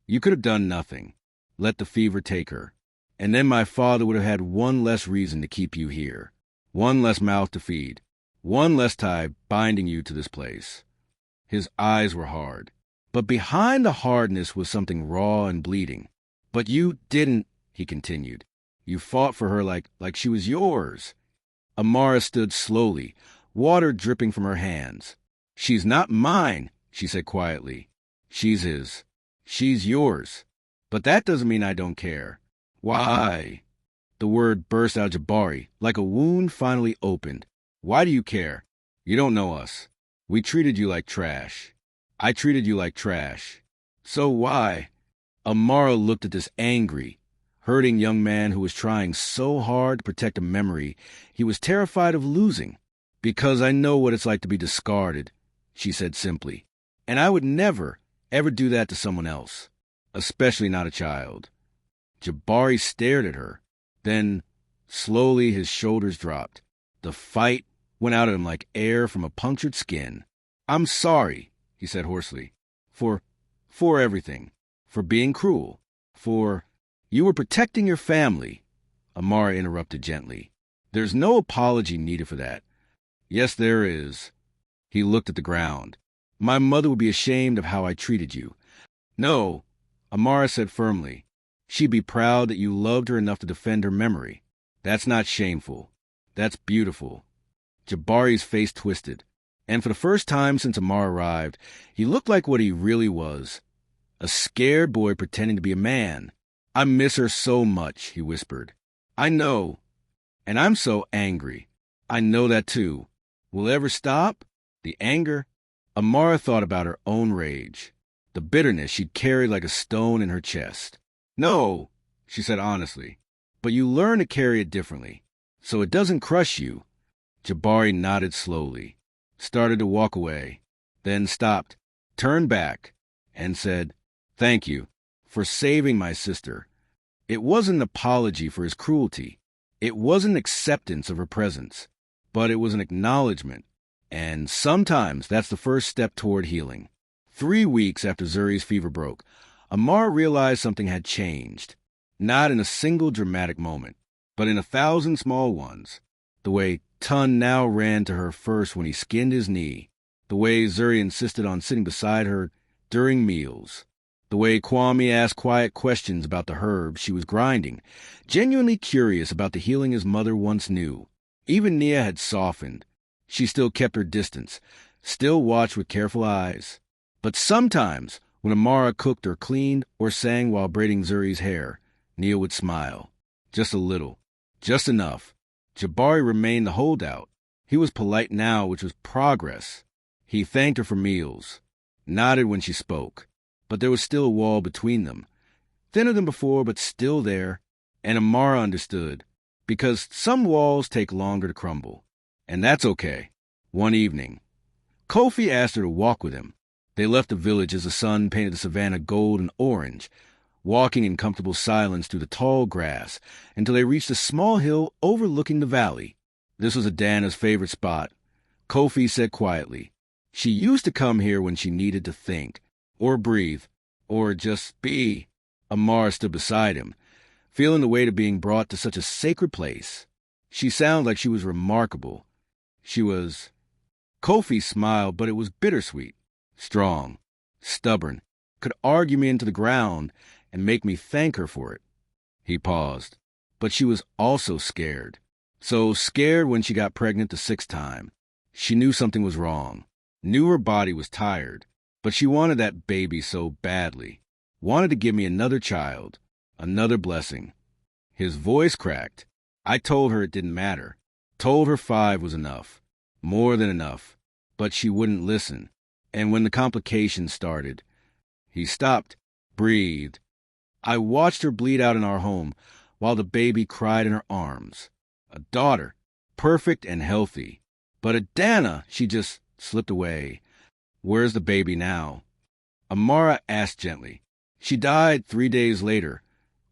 [SPEAKER 1] "You could have done nothing. Let the fever take her. And then my father would have had one less reason to keep you here. One less mouth to feed. One less tie binding you to this place." His eyes were hard. But behind the hardness was something raw and bleeding. "But you didn't," he continued. "You fought for her like she was yours." Amara stood slowly, water dripping from her hands. "She's not mine," she said quietly. "She's his. She's yours. But that doesn't mean I don't care." "Why?" The word burst out of Jabari, like a wound finally opened. "Why do you care? You don't know us. We treated you like trash. I treated you like trash. So why?" Amara looked at this angry, hurting young man who was trying so hard to protect a memory he was terrified of losing. "Because I know what it's like to be discarded," she said simply. "And I would never, ever do that to someone else, especially not a child." Jabari stared at her. Then, slowly, his shoulders dropped. The fight went out of him like air from a punctured skin. "I'm sorry," he said hoarsely, for everything. For being cruel. You were protecting your family." Amara interrupted gently. "There's no apology needed for that." "Yes, there is." He looked at the ground. "My mother would be ashamed of how I treated you." "No," Amara said firmly. "She'd be proud that you loved her enough to defend her memory. That's not shameful. That's beautiful." Jabari's face twisted, and for the first time since Amara arrived, he looked like what he really was. A scared boy pretending to be a man. "I miss her so much," he whispered. "I know. And I'm so angry. I know that too. Will it ever stop? The anger?" Amara thought about her own rage, the bitterness she'd carried like a stone in her chest. "No," she said honestly, "but you learn to carry it differently, so it doesn't crush you." Jabari nodded slowly, started to walk away, then stopped, turned back, and said, "Thank you for saving my sister." It wasn't an apology for his cruelty. It wasn't acceptance of her presence, but it was an acknowledgement. And sometimes that's the first step toward healing. 3 weeks after Zuri's fever broke, Amar realized something had changed. Not in a single dramatic moment, but in 1,000 small ones. The way Tun now ran to her first when he skinned his knee. The way Zuri insisted on sitting beside her during meals. The way Kwame asked quiet questions about the herbs she was grinding, genuinely curious about the healing his mother once knew. Even Nia had softened. She still kept her distance, still watched with careful eyes. But sometimes, when Amara cooked or cleaned or sang while braiding Zuri's hair, Nia would smile. Just a little. Just enough. Jabari remained the holdout. He was polite now, which was progress. He thanked her for meals, nodded when she spoke. But there was still a wall between them. Thinner than before, but still there. And Amara understood. Because some walls take longer to crumble. And that's okay. One evening, Kofi asked her to walk with him. They left the village as the sun painted the savannah gold and orange, walking in comfortable silence through the tall grass until they reached a small hill overlooking the valley. This was Adana's favorite spot. Kofi said quietly, "She used to come here when she needed to think, or breathe, or just be." Amara stood beside him, feeling the weight of being brought to such a sacred place. She sounded like she was remarkable. She was... Kofi smiled, but it was bittersweet. Strong, stubborn, could argue me into the ground and make me thank her for it. He paused. But she was also scared. So scared when she got pregnant the 6th time. She knew something was wrong. Knew her body was tired. But she wanted that baby so badly. Wanted to give me another child. Another blessing. His voice cracked. I told her it didn't matter. Told her 5 was enough. More than enough. But she wouldn't listen. And when the complications started, he stopped, breathed. I watched her bleed out in our home while the baby cried in her arms. A daughter, perfect and healthy. But Adana, she just slipped away. Where's the baby now? Amara asked gently. She died 3 days later,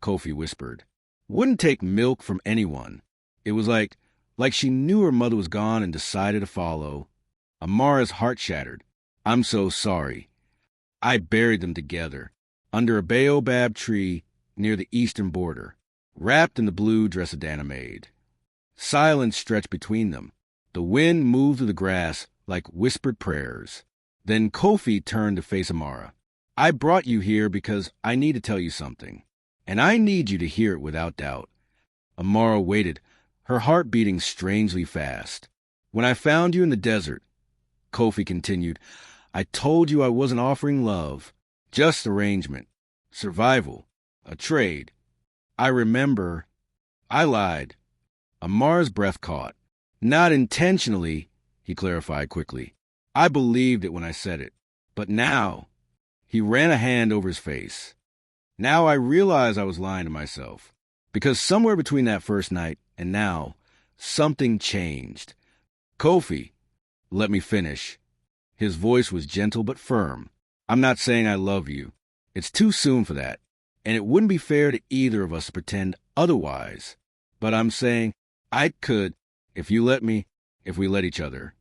[SPEAKER 1] Kofi whispered. Wouldn't take milk from anyone. It was like she knew her mother was gone and decided to follow. Amara's heart shattered. I'm so sorry. I buried them together, under a baobab tree near the eastern border, wrapped in the blue dress Adana made. Silence stretched between them. The wind moved through the grass like whispered prayers. Then Kofi turned to face Amara. I brought you here because I need to tell you something, and I need you to hear it without doubt. Amara waited, her heart beating strangely fast. When I found you in the desert, Kofi continued, I told you I wasn't offering love, just arrangement, survival, a trade. I remember. I lied. Amar's breath caught. Not intentionally, he clarified quickly. I believed it when I said it. But now, he ran a hand over his face. Now I realize I was lying to myself. Because somewhere between that first night and now, something changed. Kofi, let me finish. His voice was gentle but firm. I'm not saying I love you. It's too soon for that. And it wouldn't be fair to either of us to pretend otherwise. But I'm saying I could, if you let me, if we let each other.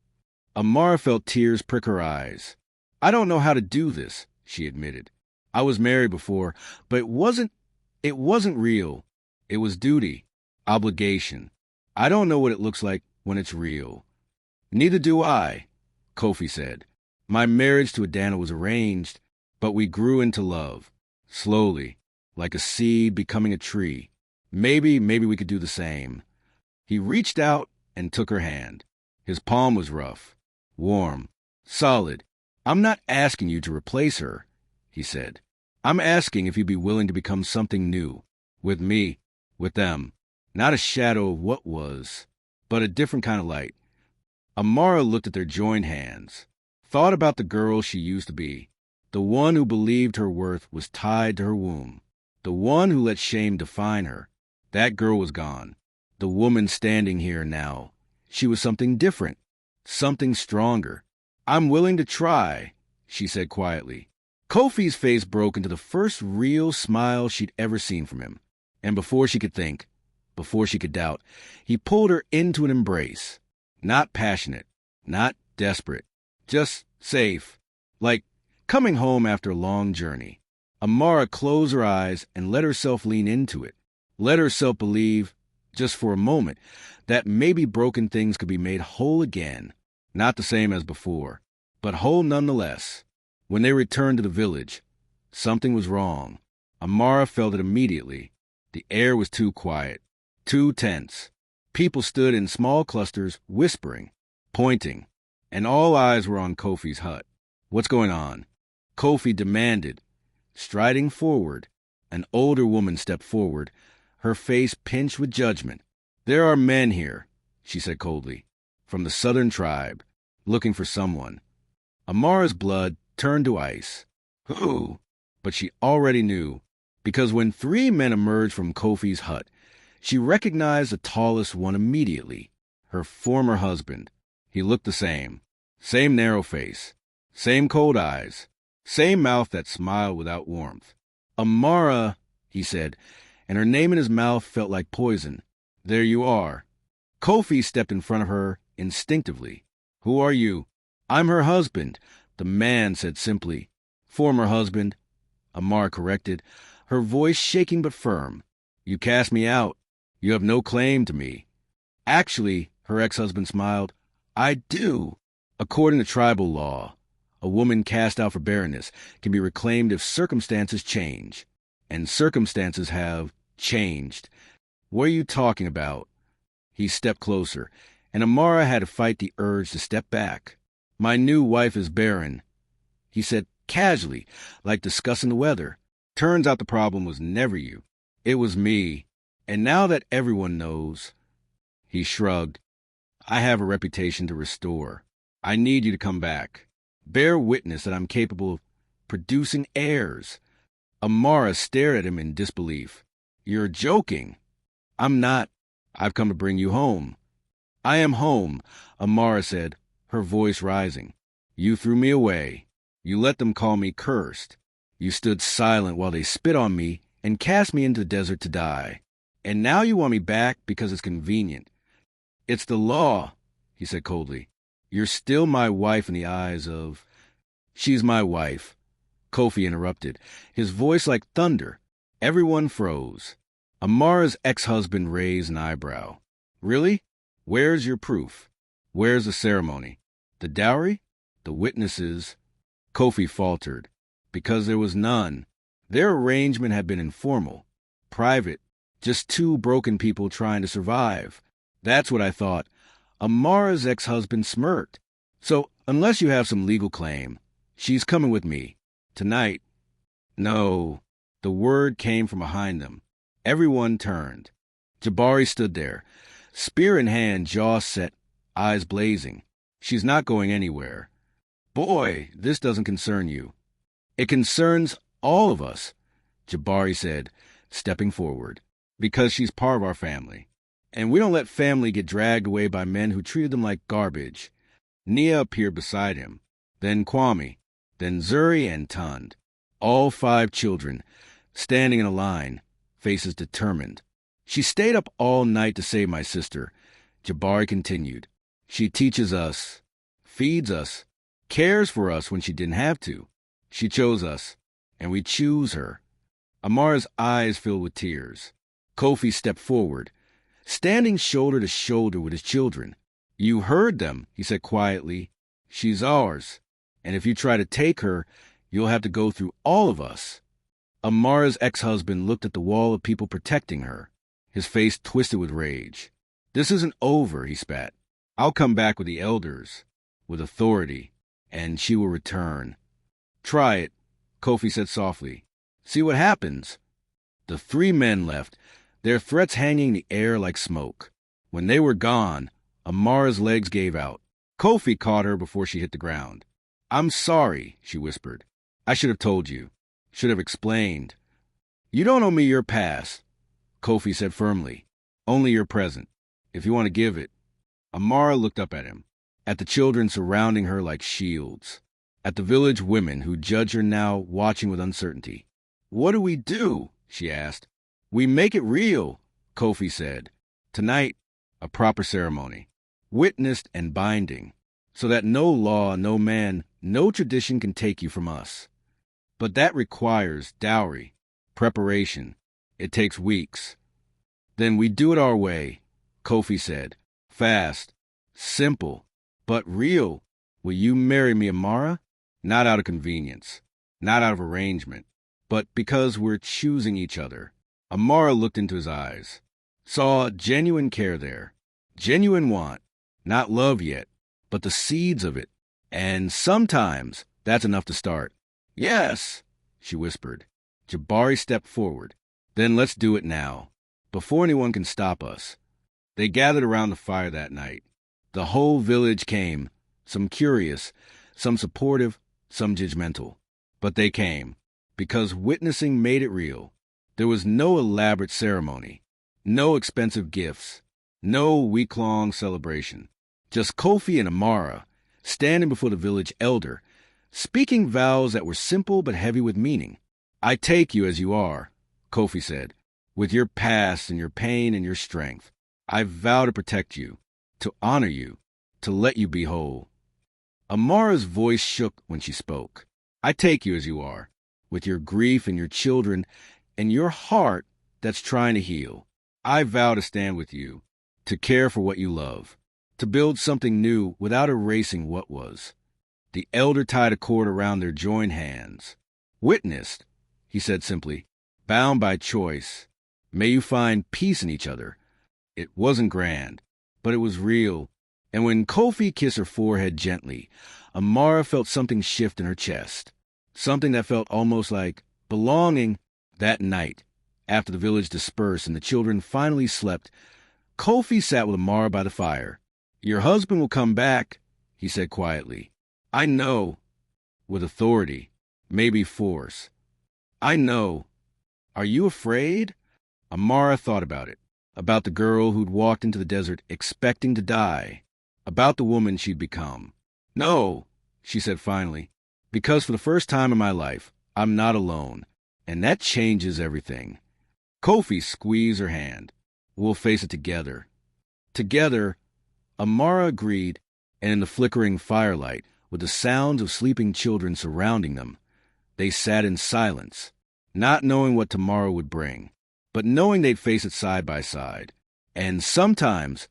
[SPEAKER 1] Amara felt tears prick her eyes. I don't know how to do this, she admitted. I was married before, but it wasn't real. It was duty, obligation. I don't know what it looks like when it's real. Neither do I, Kofi said. My marriage to Adana was arranged, but we grew into love, slowly, like a seed becoming a tree. Maybe we could do the same. He reached out and took her hand. His palm was rough, warm, solid. I'm not asking you to replace her, he said. I'm asking if you'd be willing to become something new, with me, with them. Not a shadow of what was, but a different kind of light. Amara looked at their joined hands, thought about the girl she used to be, the one who believed her worth was tied to her womb, the one who let shame define her. That girl was gone. The woman standing here now, she was something different, something stronger. I'm willing to try, she said quietly. Kofi's face broke into the first real smile she'd ever seen from him. And before she could think, before she could doubt, he pulled her into an embrace. Not passionate, not desperate, just safe, like coming home after a long journey. Amara closed her eyes and let herself lean into it, let herself believe, just for a moment, that maybe broken things could be made whole again. Not the same as before, but whole nonetheless. When they returned to the village, something was wrong. Amara felt it immediately. The air was too quiet, too tense. People stood in small clusters, whispering, pointing, and all eyes were on Kofi's hut. What's going on? Kofi demanded. Striding forward, an older woman stepped forward, her face pinched with judgment. There are men here, she said coldly, from the southern tribe, looking for someone. Amara's blood turned to ice. Who? But she already knew, because when 3 men emerged from Kofi's hut, she recognized the tallest one immediately, her former husband. He looked the same narrow face, same cold eyes, same mouth that smiled without warmth. Amara, he said, and her name in his mouth felt like poison. There you are. Kofi stepped in front of her instinctively. Who are you? I'm her husband, the man said simply. Former husband, Amara corrected, her voice shaking but firm. You cast me out. You have no claim to me. Actually, her ex-husband smiled, I do. According to tribal law, a woman cast out for barrenness can be reclaimed if circumstances change. And circumstances have changed. What are you talking about? He stepped closer, and Amara had to fight the urge to step back. My new wife is barren, he said casually, like discussing the weather. Turns out the problem was never you. It was me. And now that everyone knows, he shrugged, I have a reputation to restore. I need you to come back. Bear witness that I'm capable of producing heirs. Amara stared at him in disbelief. You're joking. I'm not. I've come to bring you home. I am home, Amara said, her voice rising. You threw me away. You let them call me cursed. You stood silent while they spit on me and cast me into the desert to die. And now you want me back because it's convenient. It's the law, he said coldly. You're still my wife in the eyes of... She's my wife, Kofi interrupted, his voice like thunder. Everyone froze. Amara's ex-husband raised an eyebrow. Really? Where's your proof? Where's the ceremony? The dowry? The witnesses? Kofi faltered. Because there was none. Their arrangement had been informal, private, just two broken people trying to survive. That's what I thought. Amara's ex-husband smirked. So, unless you have some legal claim, she's coming with me. Tonight. No. The word came from behind them. Everyone turned. Jabari stood there, spear in hand, jaw set, eyes blazing. She's not going anywhere. Boy, this doesn't concern you. It concerns all of us, Jabari said, stepping forward, because she's part of our family. And we don't let family get dragged away by men who treated them like garbage. Nia appeared beside him, then Kwame, then Zuri and Tund, all 5 children, standing in a line, faces determined. She stayed up all night to save my sister, Jabari continued. She teaches us, feeds us, cares for us when she didn't have to. She chose us, and we choose her. Amara's eyes filled with tears. Kofi stepped forward, standing shoulder to shoulder with his children. You heard them, he said quietly. She's ours, and if you try to take her, you'll have to go through all of us. Amara's ex-husband looked at the wall of people protecting her, his face twisted with rage. This isn't over, he spat. I'll come back with the elders, with authority, and she will return. Try it, Kofi said softly. See what happens. The 3 men left, their threats hanging in the air like smoke. When they were gone, Amara's legs gave out. Kofi caught her before she hit the ground. I'm sorry, she whispered. I should have told you. Should have explained. You don't owe me your past, Kofi said firmly. Only your present, if you want to give it. Amara looked up at him, at the children surrounding her like shields, at the village women who judged her now watching with uncertainty. What do we do? She asked. We make it real, Kofi said. Tonight, a proper ceremony, witnessed and binding, so that no law, no man, no tradition can take you from us. But that requires dowry, preparation. It takes weeks. Then we do it our way, Kofi said. Fast, simple, but real. Will you marry me, Amara? Not out of convenience, not out of arrangement, but because we're choosing each other. Amara looked into his eyes, saw genuine care there, genuine want, not love yet, but the seeds of it. And sometimes that's enough to start. Yes, she whispered. Jabari stepped forward. Then let's do it now, before anyone can stop us. They gathered around the fire that night. The whole village came, some curious, some supportive, some judgmental. But they came, because witnessing made it real. There was no elaborate ceremony, no expensive gifts, no week-long celebration. Just Kofi and Amara, standing before the village elder, speaking vows that were simple but heavy with meaning. I take you as you are, Kofi said, with your past and your pain and your strength. I vow to protect you, to honor you, to let you be whole. Amara's voice shook when she spoke. I take you as you are, with your grief and your children and your heart that's trying to heal. I vow to stand with you, to care for what you love, to build something new without erasing what was. The elder tied a cord around their joined hands. Witnessed, he said simply, bound by choice. May you find peace in each other. It wasn't grand, but it was real. And when Kofi kissed her forehead gently, Amara felt something shift in her chest. Something that felt almost like belonging. That night, after the village dispersed and the children finally slept, Kofi sat with Amara by the fire. Your husband will come back, he said quietly. I know. With authority, maybe force. I know. Are you afraid? Amara thought about it. About the girl who'd walked into the desert expecting to die. About the woman she'd become. No, she said finally, because for the first time in my life, I'm not alone, and that changes everything. Kofi squeezed her hand. We'll face it together. Together, Amara agreed, and in the flickering firelight, with the sounds of sleeping children surrounding them, they sat in silence, not knowing what tomorrow would bring, but knowing they'd face it side by side. And sometimes,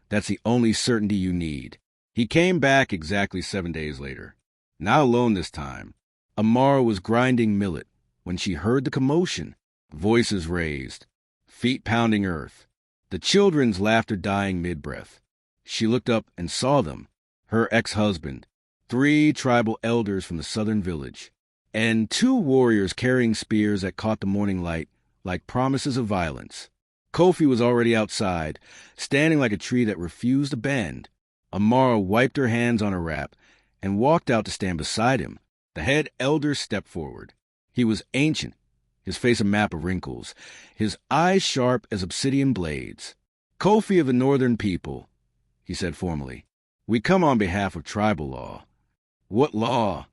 [SPEAKER 1] that's the only certainty you need. He came back exactly 7 days later. Not alone this time. Amara was grinding millet when she heard the commotion, voices raised, feet pounding earth, the children's laughter dying mid-breath. She looked up and saw them, her ex-husband, 3 tribal elders from the southern village, and 2 warriors carrying spears that caught the morning light like promises of violence. Kofi was already outside, standing like a tree that refused to bend. Amara wiped her hands on her wrap and walked out to stand beside him. The head elder stepped forward. He was ancient, his face a map of wrinkles, his eyes sharp as obsidian blades. "Kofi of the northern people," he said formally. "We come on behalf of tribal law." "What law?"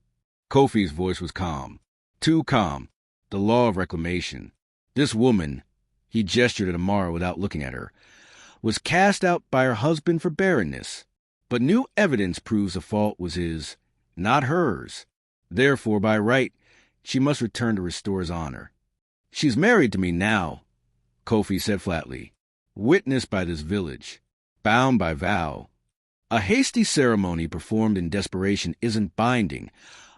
[SPEAKER 1] Kofi's voice was calm. Too calm. The law of reclamation. This woman, he gestured at Amara without looking at her, was cast out by her husband for barrenness. But new evidence proves the fault was his, not hers. Therefore, by right, she must return to restore his honor. "She's married to me now," Kofi said flatly, "witnessed by this village, bound by vow. A hasty ceremony performed in desperation isn't binding,"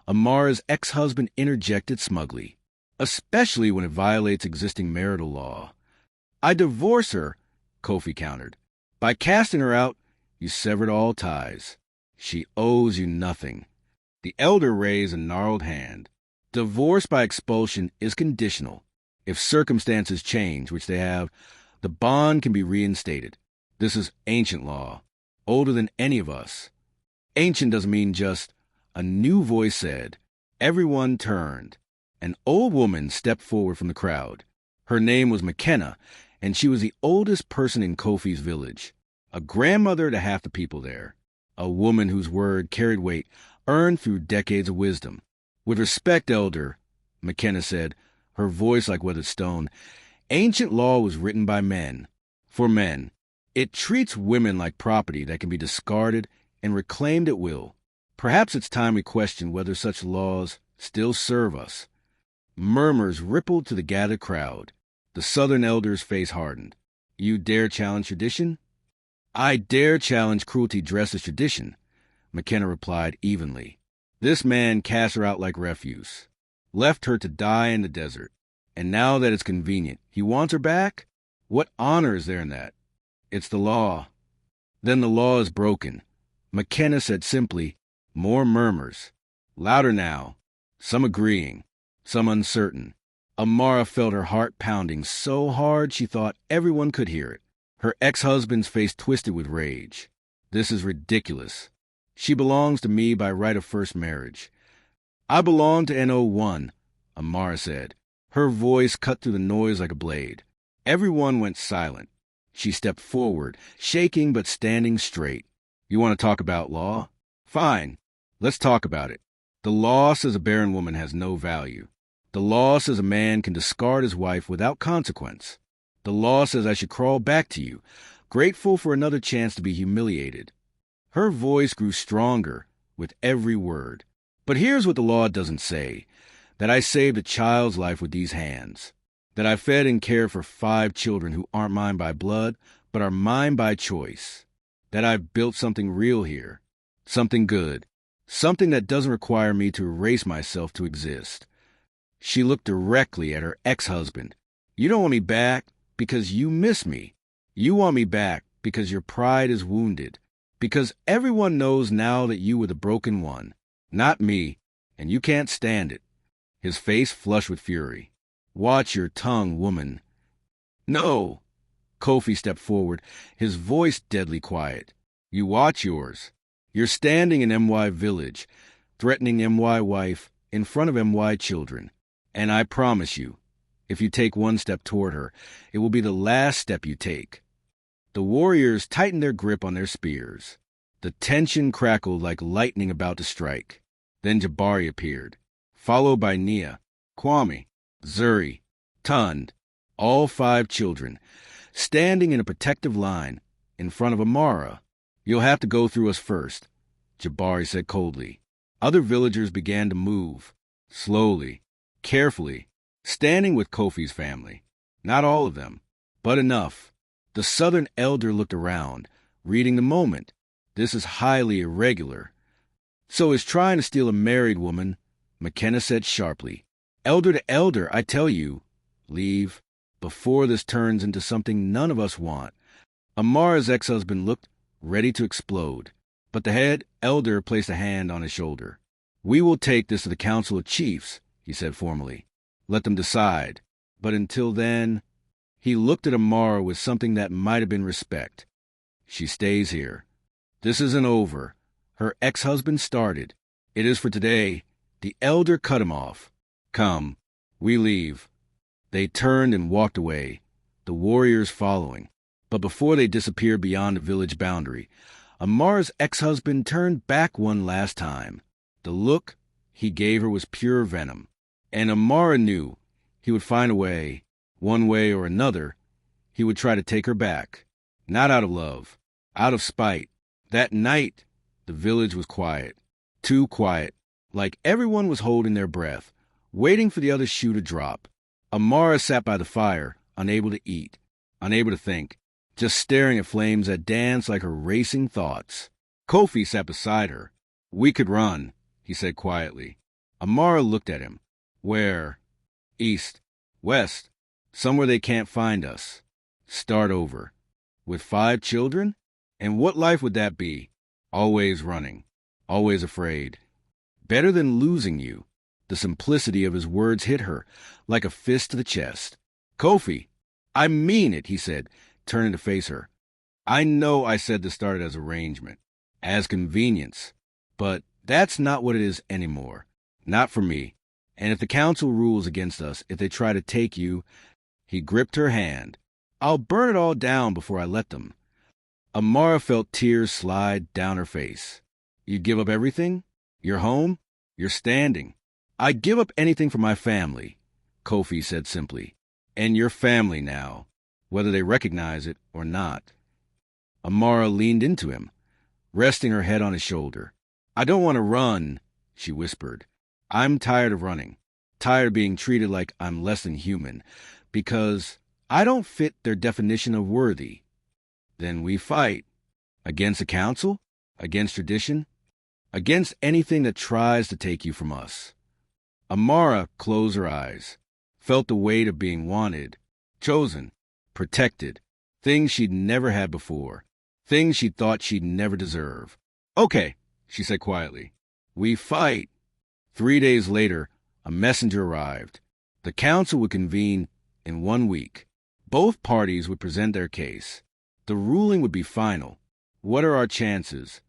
[SPEAKER 1] Amara's ex-husband interjected smugly, "especially when it violates existing marital law." "I divorce her," Kofi countered. "By casting her out, you severed all ties. She owes you nothing." The elder raised a gnarled hand. "Divorce by expulsion is conditional. If circumstances change, which they have, the bond can be reinstated. This is ancient law, older than any of us." "Ancient doesn't mean just," a new voice said. Everyone turned. An old woman stepped forward from the crowd. Her name was McKenna, and she was the oldest person in Kofi's village, a grandmother to half the people there, a woman whose word carried weight earned through decades of wisdom. "With respect, elder," McKenna said, her voice like weathered stone, "ancient law was written by men, for men. It treats women like property that can be discarded and reclaimed at will. Perhaps it's time we question whether such laws still serve us." Murmurs rippled to the gathered crowd. The southern elder's face hardened. "You dare challenge tradition?" "I dare challenge cruelty dressed as tradition," McKenna replied evenly. "This man cast her out like refuse, left her to die in the desert, and now that it's convenient, he wants her back? What honor is there in that?" "It's the law." "Then the law is broken," McKenna said simply. More murmurs. Louder now, some agreeing, some uncertain. Amara felt her heart pounding so hard she thought everyone could hear it. Her ex-husband's face twisted with rage. "This is ridiculous. She belongs to me by right of first marriage." "I belong to NO1, Amara said. Her voice cut through the noise like a blade. Everyone went silent. She stepped forward, shaking but standing straight. "You want to talk about law? Fine. Let's talk about it. The law says a barren woman has no value. The law says a man can discard his wife without consequence. The law says I should crawl back to you, grateful for another chance to be humiliated." Her voice grew stronger with every word. "But here's what the law doesn't say. That I saved a child's life with these hands. That I fed and cared for 5 children who aren't mine by blood, but are mine by choice. That I've built something real here. Something good. Something that doesn't require me to erase myself to exist." She looked directly at her ex-husband. "You don't want me back because you miss me. You want me back because your pride is wounded. Because everyone knows now that you were the broken one, not me, and you can't stand it." His face flushed with fury. "Watch your tongue, woman." "No." Kofi stepped forward, his voice deadly quiet. "You watch yours. You're standing in MY village, threatening MY wife in front of MY children. And I promise you, if you take one step toward her, it will be the last step you take." The warriors tightened their grip on their spears. The tension crackled like lightning about to strike. Then Jabari appeared, followed by Nia, Kwame, Zuri, Tund, all 5 children, standing in a protective line in front of Amara. "You'll have to go through us first," Jabari said coldly. Other villagers began to move, slowly, carefully, standing with Kofi's family. Not all of them, but enough. The southern elder looked around, reading the moment. "This is highly irregular." "So is trying to steal a married woman," McKenna said sharply. "Elder to elder, I tell you, leave, before this turns into something none of us want." Amara's ex-husband looked ready to explode, but the head elder placed a hand on his shoulder. "We will take this to the Council of Chiefs," he said formally. "Let them decide. But until then..." He looked at Amara with something that might have been respect. "She stays here. This isn't over." Her ex-husband started. "It is for today." The elder cut him off. "Come, we leave." They turned and walked away, the warriors following. But before they disappeared beyond the village boundary, Amara's ex-husband turned back one last time. The look he gave her was pure venom. And Amara knew he would find a way, one way or another. He would try to take her back. Not out of love, out of spite. That night, the village was quiet. Too quiet. Like everyone was holding their breath, waiting for the other shoe to drop. Amara sat by the fire, unable to eat, unable to think, just staring at flames that danced like her racing thoughts. Kofi sat beside her. "We could run," he said quietly. Amara looked at him. "Where?" "East. West. Somewhere they can't find us. Start over. With 5 children? And what life would that be? Always running. Always afraid. Better than losing you." The simplicity of his words hit her like a fist to the chest. "Kofi, I mean it," he said, turning to face her. "I know I said this started as arrangement, as convenience, but that's not what it is anymore. Not for me. And if the council rules against us, if they try to take you..." He gripped her hand. "I'll burn it all down before I let them." Amara felt tears slide down her face. "You'd give up everything? Your home? Your standing?" "I'd give up anything for my family," Kofi said simply. "And your family now, whether they recognize it or not." Amara leaned into him, resting her head on his shoulder. "I don't want to run," she whispered. "I'm tired of running, tired of being treated like I'm less than human, because I don't fit their definition of worthy." "Then we fight. Against the council? Against tradition? Against anything that tries to take you from us." Amara closed her eyes, felt the weight of being wanted, chosen, protected, things she'd never had before, things she thought she'd never deserve. "Okay," she said quietly. "We fight." 3 days later, a messenger arrived. The council would convene in 1 week. Both parties would present their case. The ruling would be final. "What are our chances?"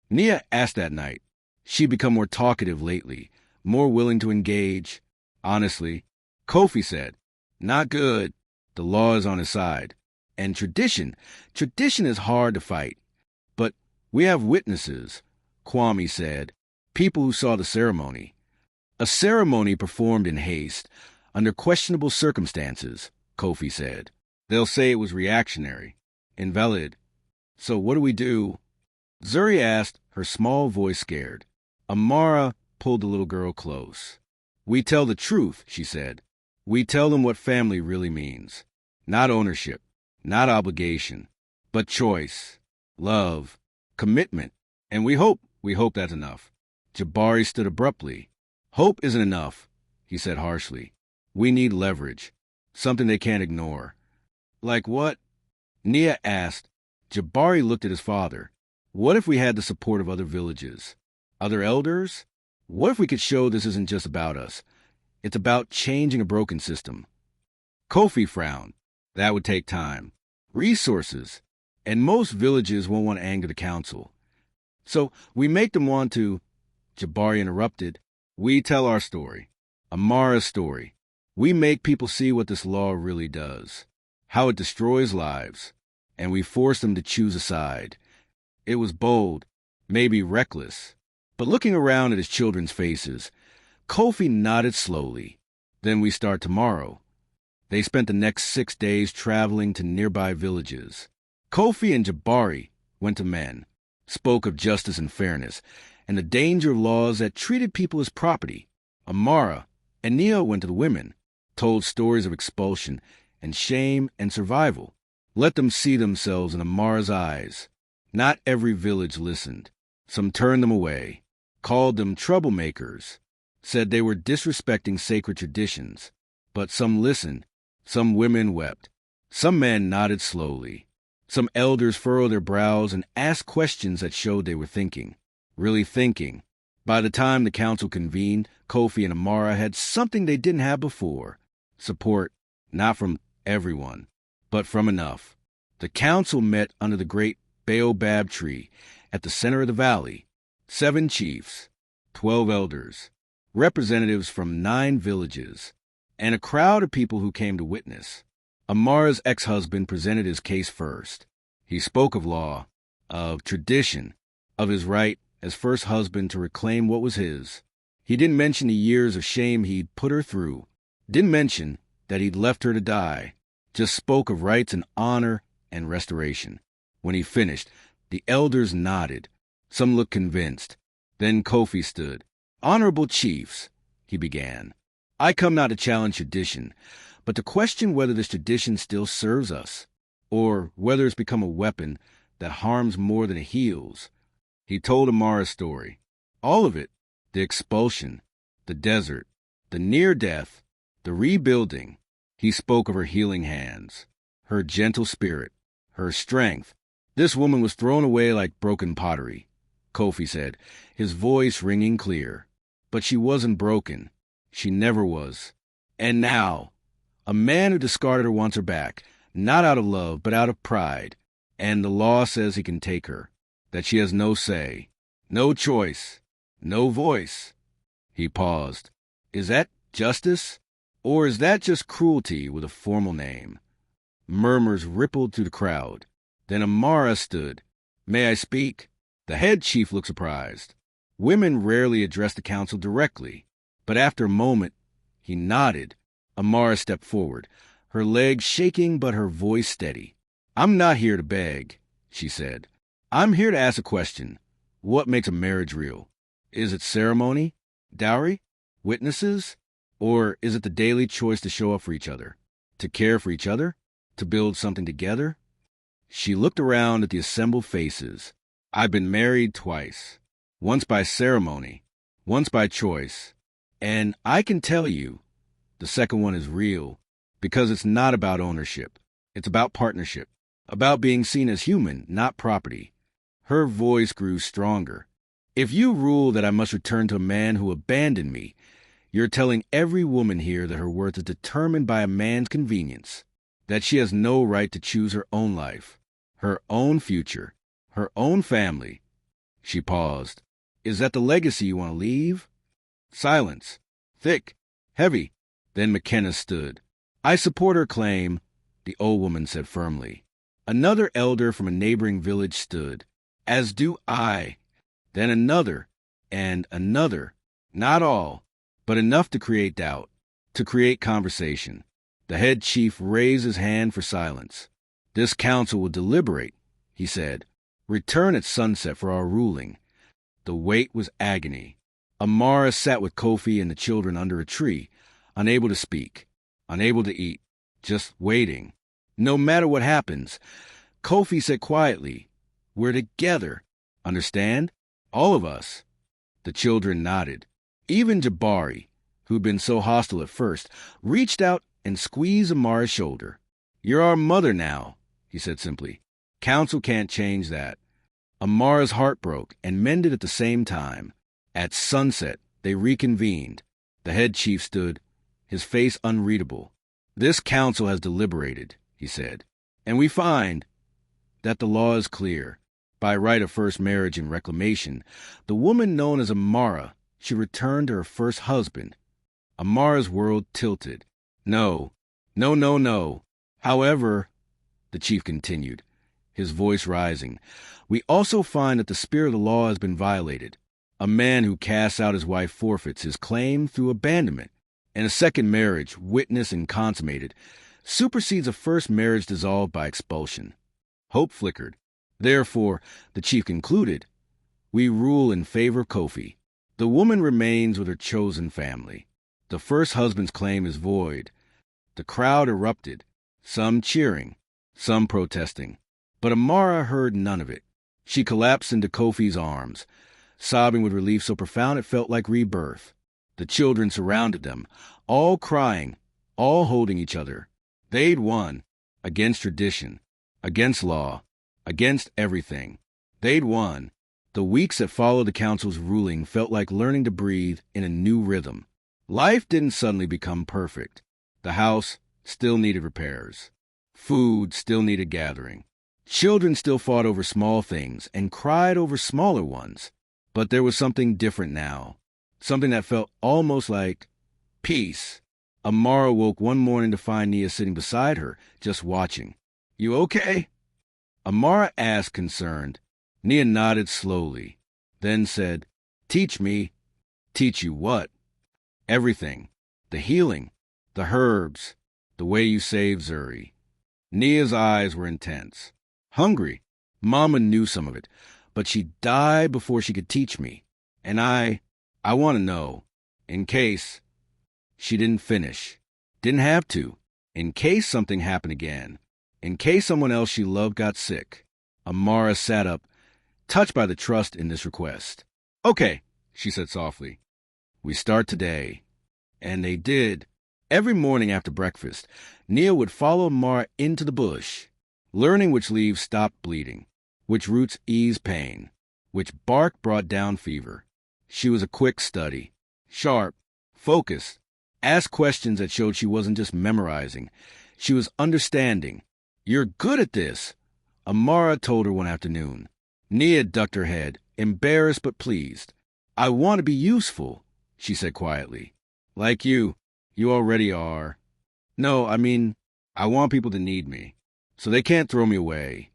[SPEAKER 1] Nia asked that night. She'd become more talkative lately, more willing to engage. Honestly, Kofi said, "Not good." The law is on his side. And tradition is hard to fight. "But we have witnesses," Kwame said, "people who saw the ceremony." "A ceremony performed in haste, under questionable circumstances," Kofi said. "They'll say it was reactionary, invalid. So what do we do?" Zuri asked, her small voice scared. Amara pulled the little girl close. "We tell the truth," she said. "We tell them what family really means. Not ownership, not obligation, but choice, love, commitment. And we hope that's enough." Jabari stood abruptly. "Hope isn't enough," he said harshly. "We need leverage, something they can't ignore." "Like what?" Nia asked. Jabari looked at his father. "What if we had the support of other villages? Other elders? What if we could show this isn't just about us? It's about changing a broken system?" Kofi frowned. "That would take time, resources, and most villages won't want to anger the council. So we make them want to..." Jabari interrupted. "We tell our story, Amara's story. We make people see what this law really does, how it destroys lives, and we force them to choose a side." It was bold, maybe reckless, but looking around at his children's faces, Kofi nodded slowly. "Then we start tomorrow." They spent the next 6 days traveling to nearby villages. Kofi and Jabari went to men, spoke of justice and fairness, and the danger of laws that treated people as property. Amara and Neo went to the women, told stories of expulsion and shame and survival. Let them see themselves in Amara's eyes. Not every village listened. Some turned them away, called them troublemakers, said they were disrespecting sacred traditions. But some listened. Some women wept. Some men nodded slowly. Some elders furrowed their brows and asked questions that showed they were thinking, really thinking. By the time the council convened, Kofi and Amara had something they didn't have before. Support, not from everyone, but from enough. The council met under the great baobab tree at the center of the valley. 7 chiefs, 12 elders, representatives from 9 villages, and a crowd of people who came to witness. Amara's ex-husband presented his case first. He spoke of law, of tradition, of his right as first husband to reclaim what was his. He didn't mention the years of shame he'd put her through, didn't mention that he'd left her to die, just spoke of rights and honor and restoration. When he finished, the elders nodded. Some looked convinced. Then Kofi stood. "Honorable chiefs," he began, "I come not to challenge tradition, but to question whether this tradition still serves us, or whether it's become a weapon that harms more than it heals." He told Amara's story. All of it. The expulsion, the desert, the near death, the rebuilding. He spoke of her healing hands, her gentle spirit, her strength. This woman was thrown away like broken pottery, Kofi said, his voice ringing clear. But she wasn't broken. She never was. And now, a man who discarded her wants her back, not out of love, but out of pride. And the law says he can take her, that she has no say, no choice, no voice. He paused. Is that justice? Or is that just cruelty with a formal name? Murmurs rippled through the crowd. Then Amara stood. "May I speak?" The head chief looked surprised. Women rarely address the council directly, but after a moment, he nodded. Amara stepped forward, her legs shaking but her voice steady. "I'm not here to beg," she said. "I'm here to ask a question. What makes a marriage real? Is it ceremony, dowry, witnesses, or is it the daily choice to show up for each other, to care for each other, to build something together?" She looked around at the assembled faces. "I've been married twice, once by ceremony, once by choice, and I can tell you, the second one is real, because it's not about ownership. It's about partnership, about being seen as human, not property." Her voice grew stronger. "If you rule that I must return to a man who abandoned me, you're telling every woman here that her worth is determined by a man's convenience, that she has no right to choose her own life, her own future, her own family." She paused. "Is that the legacy you want to leave?" Silence. Thick. Heavy. Then McKenna stood. "I support her claim," the old woman said firmly. Another elder from a neighboring village stood. "As do I." Then another, and another. Not all, but enough to create doubt, to create conversation. The head chief raised his hand for silence. "This council will deliberate," he said. "Return at sunset for our ruling." The wait was agony. Amara sat with Kofi and the children under a tree, unable to speak, unable to eat, just waiting. "No matter what happens," Kofi said quietly, "we're together. Understand? All of us." The children nodded. Even Jabari, who'd been so hostile at first, reached out and squeezed Amara's shoulder. "You're our mother now," he said simply. "Council can't change that." Amara's heart broke and mended at the same time. At sunset, they reconvened. The head chief stood, his face unreadable. "This council has deliberated," he said, "and we find that the law is clear. By right of first marriage and reclamation, the woman known as Amara should return to her first husband." Amara's world tilted. "No, no, no, no. However," the chief continued, his voice rising, "we also find that the spirit of the law has been violated. A man who casts out his wife forfeits his claim through abandonment, And a second marriage, witnessed and consummated, supersedes a first marriage dissolved by expulsion. Hope flickered. Therefore, the chief concluded, we rule in favor of Kofi. The woman remains with her chosen family. The first husband's claim is void. The crowd erupted, some cheering, some protesting. But Amara heard none of it. She collapsed into Kofi's arms, sobbing with relief so profound it felt like rebirth. The children surrounded them, all crying, all holding each other. They'd won, against tradition, against law, against everything. They'd won. The weeks that followed the council's ruling felt like learning to breathe in a new rhythm. Life didn't suddenly become perfect. The house still needed repairs. Food still needed gathering. Children still fought over small things and cried over smaller ones. But there was something different now. Something that felt almost like peace. Amara woke one morning to find Nia sitting beside her, just watching. You okay? Amara asked, concerned. Nia nodded slowly, then said, Teach me. Teach you what? Everything. The healing, the herbs, the way you saved Zuri. Nia's eyes were intense. Hungry. Mama knew some of it, but she died before she could teach me. And I want to know, in case. She didn't finish. Didn't have to. In case something happened again. In case someone else she loved got sick. Amara sat up, touched by the trust in this request. Okay, she said softly. We start today. And they did. Every morning after breakfast, Nia would follow Amara into the bush, learning which leaves stopped bleeding, which roots eased pain, which bark brought down fever. She was a quick study, sharp, focused, asked questions that showed she wasn't just memorizing. She was understanding. You're good at this, Amara told her one afternoon. Nia ducked her head, embarrassed but pleased. I want to be useful, she said quietly. Like you already are. No, I mean, I want people to need me, so they can't throw me away.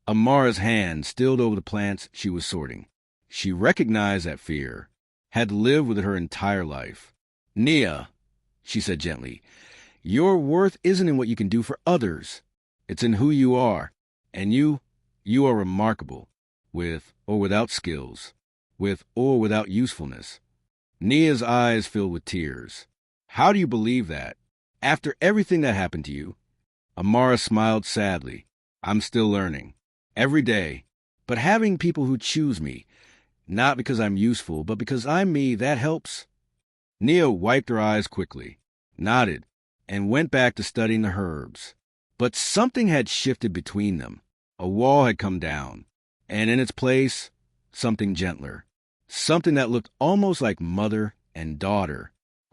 [SPEAKER 1] Amara's hand stilled over the plants she was sorting. She recognized that fear, had lived with it her entire life. Nia, she said gently, your worth isn't in what you can do for others. It's in who you are. And you are remarkable, with or without skills, with or without usefulness. Nia's eyes filled with tears. How do you believe that? After everything that happened to you? Amara smiled sadly. I'm still learning. Every day. But having people who choose me, not because I'm useful, but because I'm me, that helps. Nia wiped her eyes quickly, nodded, and went back to studying the herbs. But something had shifted between them. A wall had come down, and in its place, something gentler. Something that looked almost like mother and daughter.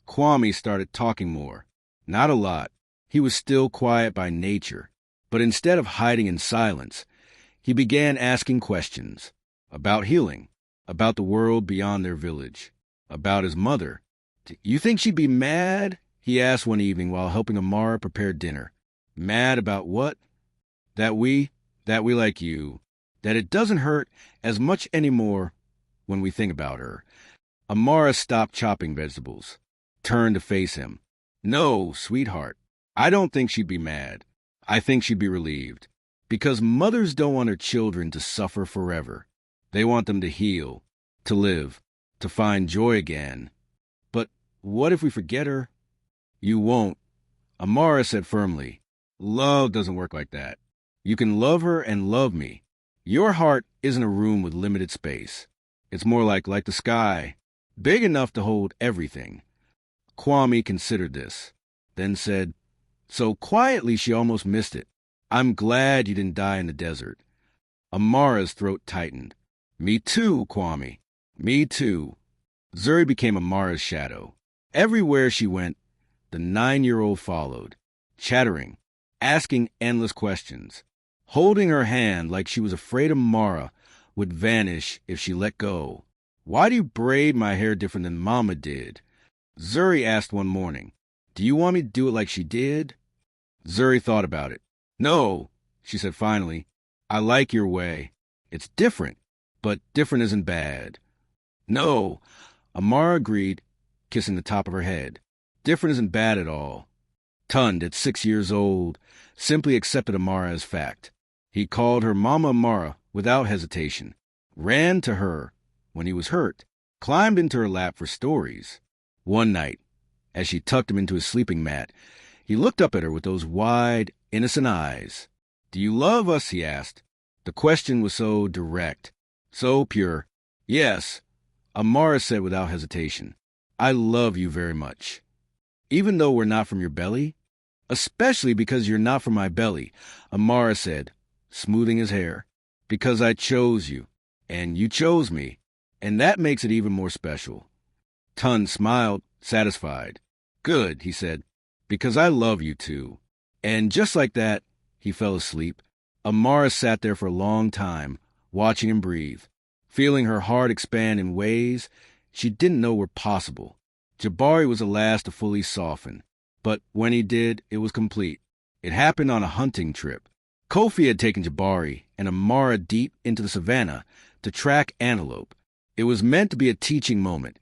[SPEAKER 1] Kwame started talking more. Not a lot. He was still quiet by nature. But instead of hiding in silence, he began asking questions. About healing. About the world beyond their village. About his mother. You think she'd be mad? He asked one evening while helping Amara prepare dinner. Mad about what? That we like you. That it doesn't hurt as much anymore when we think about her. Amara stopped chopping vegetables, turned to face him. No, sweetheart, I don't think she'd be mad. I think she'd be relieved. Because mothers don't want their children to suffer forever. They want them to heal, to live, to find joy again. But what if we forget her? You won't, Amara said firmly. Love doesn't work like that. You can love her and love me. Your heart isn't a room with limited space. It's more like the sky, big enough to hold everything. Kwame considered this, then said, so quietly she almost missed it. I'm glad you didn't die in the desert. Amara's throat tightened. Me too, Kwame. Me too. Zuri became Amara's shadow. Everywhere she went, the 9-year-old followed, chattering, asking endless questions, holding her hand like she was afraid Amara would vanish if she let go. Why do you braid my hair different than Mama did? Zuri asked one morning. Do you want me to do it like she did? Zuri thought about it. No, she said finally. I like your way. It's different, but different isn't bad. No, Amara agreed, kissing the top of her head. Different isn't bad at all. Tund, at 6 years old, simply accepted Amara as fact. He called her Mama Amara without hesitation, ran to her when he was hurt, climbed into her lap for stories. One night, as she tucked him into his sleeping mat, he looked up at her with those wide, innocent eyes. "Do you love us?" he asked. The question was so direct, so pure. "Yes," Amara said without hesitation. "I love you very much. Even though we're not from your belly?" "Especially because you're not from my belly," Amara said, smoothing his hair. "Because I chose you, and you chose me, and that makes it even more special." Tun smiled, satisfied. "Good," he said, "because I love you too." And just like that, he fell asleep. Amara sat there for a long time, watching him breathe, feeling her heart expand in ways she didn't know were possible. Jabari was the last to fully soften, but when he did, it was complete. It happened on a hunting trip. Kofi had taken Jabari and Amara deep into the savannah to track antelope. It was meant to be a teaching moment.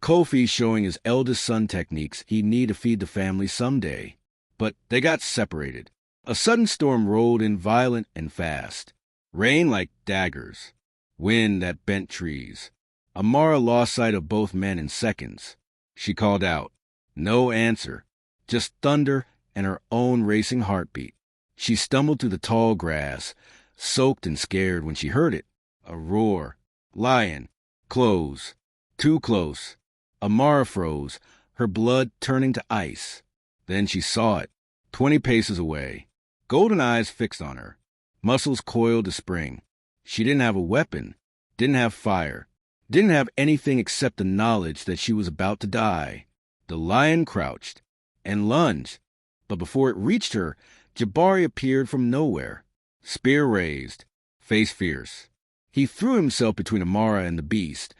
[SPEAKER 1] Kofi showing his eldest son techniques he'd need to feed the family someday. But they got separated. A sudden storm rolled in violent and fast. Rain like daggers. Wind that bent trees. Amara lost sight of both men in seconds. She called out. No answer. Just thunder and her own racing heartbeat. She stumbled through the tall grass, soaked and scared when she heard it. A roar. Lion. Close. Too close. Amara froze, her blood turning to ice. Then she saw it, 20 paces away. Golden eyes fixed on her. Muscles coiled to spring. She didn't have a weapon, didn't have fire, didn't have anything except the knowledge that she was about to die. The lion crouched and lunged, but before it reached her, Jabari appeared from nowhere, spear raised, face fierce. He threw himself between Amara and the beast,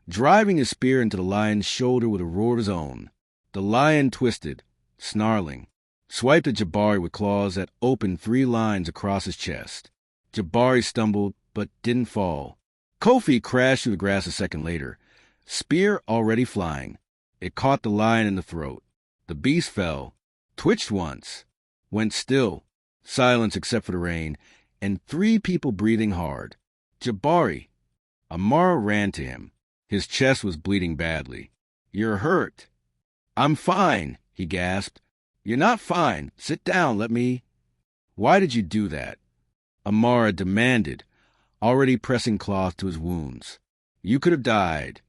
[SPEAKER 1] driving his spear into the lion's shoulder with a roar of his own. The lion twisted, snarling, swiped at Jabari with claws that opened 3 lines across his chest. Jabari stumbled, but didn't fall. Kofi crashed through the grass a second later, spear already flying. It caught the lion in the throat. The beast fell, twitched once, went still, silence except for the rain, and 3 people breathing hard. Jabari. Amara ran to him. His chest was bleeding badly. "You're hurt." "I'm fine," he gasped. "You're not fine. Sit down, let me—" "Why did you do that?" Amara demanded, already pressing cloth to his wounds. "You could have died."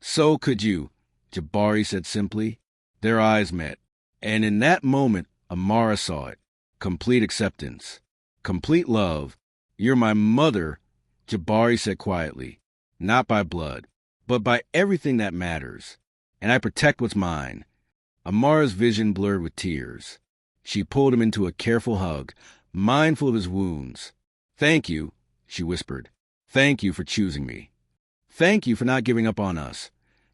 [SPEAKER 1] "So could you," Jabari said simply. Their eyes met, and in that moment, Amara saw it. Complete acceptance. Complete love. "You're my mother," Jabari said quietly. "Not by blood, but by everything that matters. And I protect what's mine." Amara's vision blurred with tears. She pulled him into a careful hug, mindful of his wounds. "Thank you," she whispered. "Thank you for choosing me." "Thank you for not giving up on us,"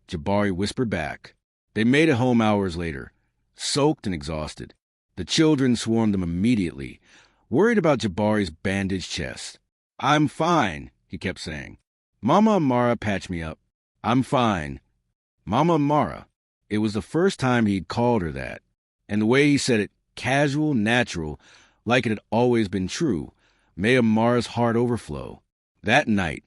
[SPEAKER 1] Jabari whispered back. They made it home hours later, soaked and exhausted. The children swarmed them immediately, worried about Jabari's bandaged chest. "I'm fine," he kept saying. "Mama Amara patched me up. I'm fine. Mama Amara." It was the first time he'd called her that, and the way he said it, casual, natural, like it had always been true, made Amara's heart overflow. That night,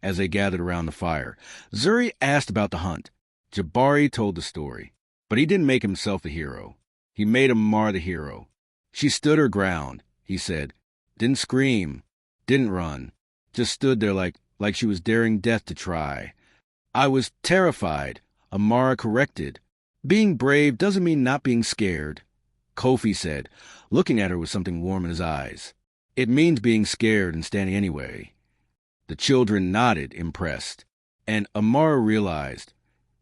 [SPEAKER 1] as they gathered around the fire, Zuri asked about the hunt. Jabari told the story, but he didn't make himself the hero. He made Amara the hero. She stood her ground, he said. Didn't scream, didn't run, just stood there like she was daring death to try. "I was terrified," Amara corrected. "Being brave doesn't mean not being scared," Kofi said, looking at her with something warm in his eyes. "It means being scared and standing anyway." The children nodded, impressed, and Amara realized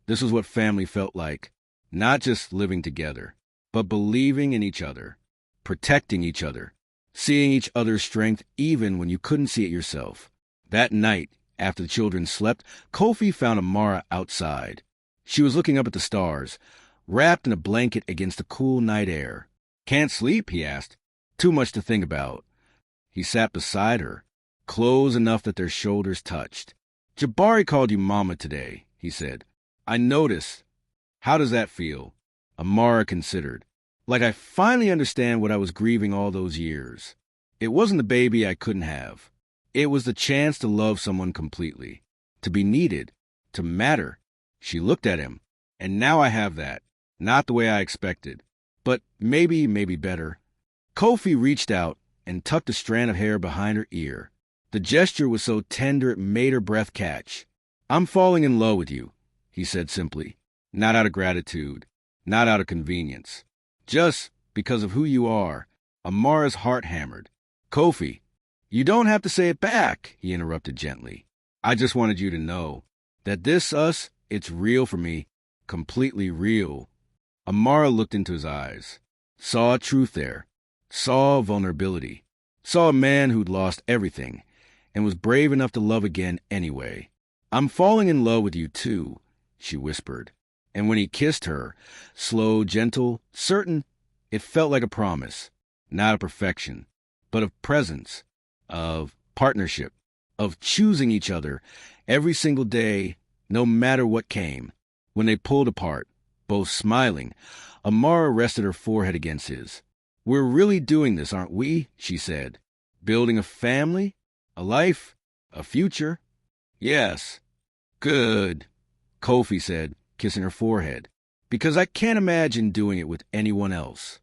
[SPEAKER 1] this was what family felt like, not just living together, but believing in each other, protecting each other, seeing each other's strength even when you couldn't see it yourself. That night, after the children slept, Kofi found Amara outside. She was looking up at the stars, wrapped in a blanket against the cool night air. "Can't sleep?" he asked. "Too much to think about." He sat beside her, close enough that their shoulders touched. "Jabari called you Mama today," he said. "I noticed. How does that feel?" Amara considered. Like I finally understand what I was grieving all those years. It wasn't the baby I couldn't have. It was the chance to love someone completely, to be needed, to matter. She looked at him, and now I have that. Not the way I expected, but maybe better. Kofi reached out and tucked a strand of hair behind her ear. The gesture was so tender it made her breath catch. I'm falling in love with you, he said simply. Not out of gratitude, not out of convenience. Just because of who you are. Amara's heart hammered. Kofi, you don't have to say it back, he interrupted gently. I just wanted you to know that this us, it's real for me, completely real. Amara looked into his eyes, saw truth there, saw vulnerability, saw a man who'd lost everything and was brave enough to love again anyway. I'm falling in love with you too, she whispered. And when he kissed her, slow, gentle, certain, it felt like a promise, not of perfection, but of presence, of partnership, of choosing each other every single day, no matter what came. When they pulled apart, both smiling, Amara rested her forehead against his. We're really doing this, aren't we? She said. Building a family, a life, a future. Yes. Good, Kofi said, kissing her forehead, because I can't imagine doing it with anyone else.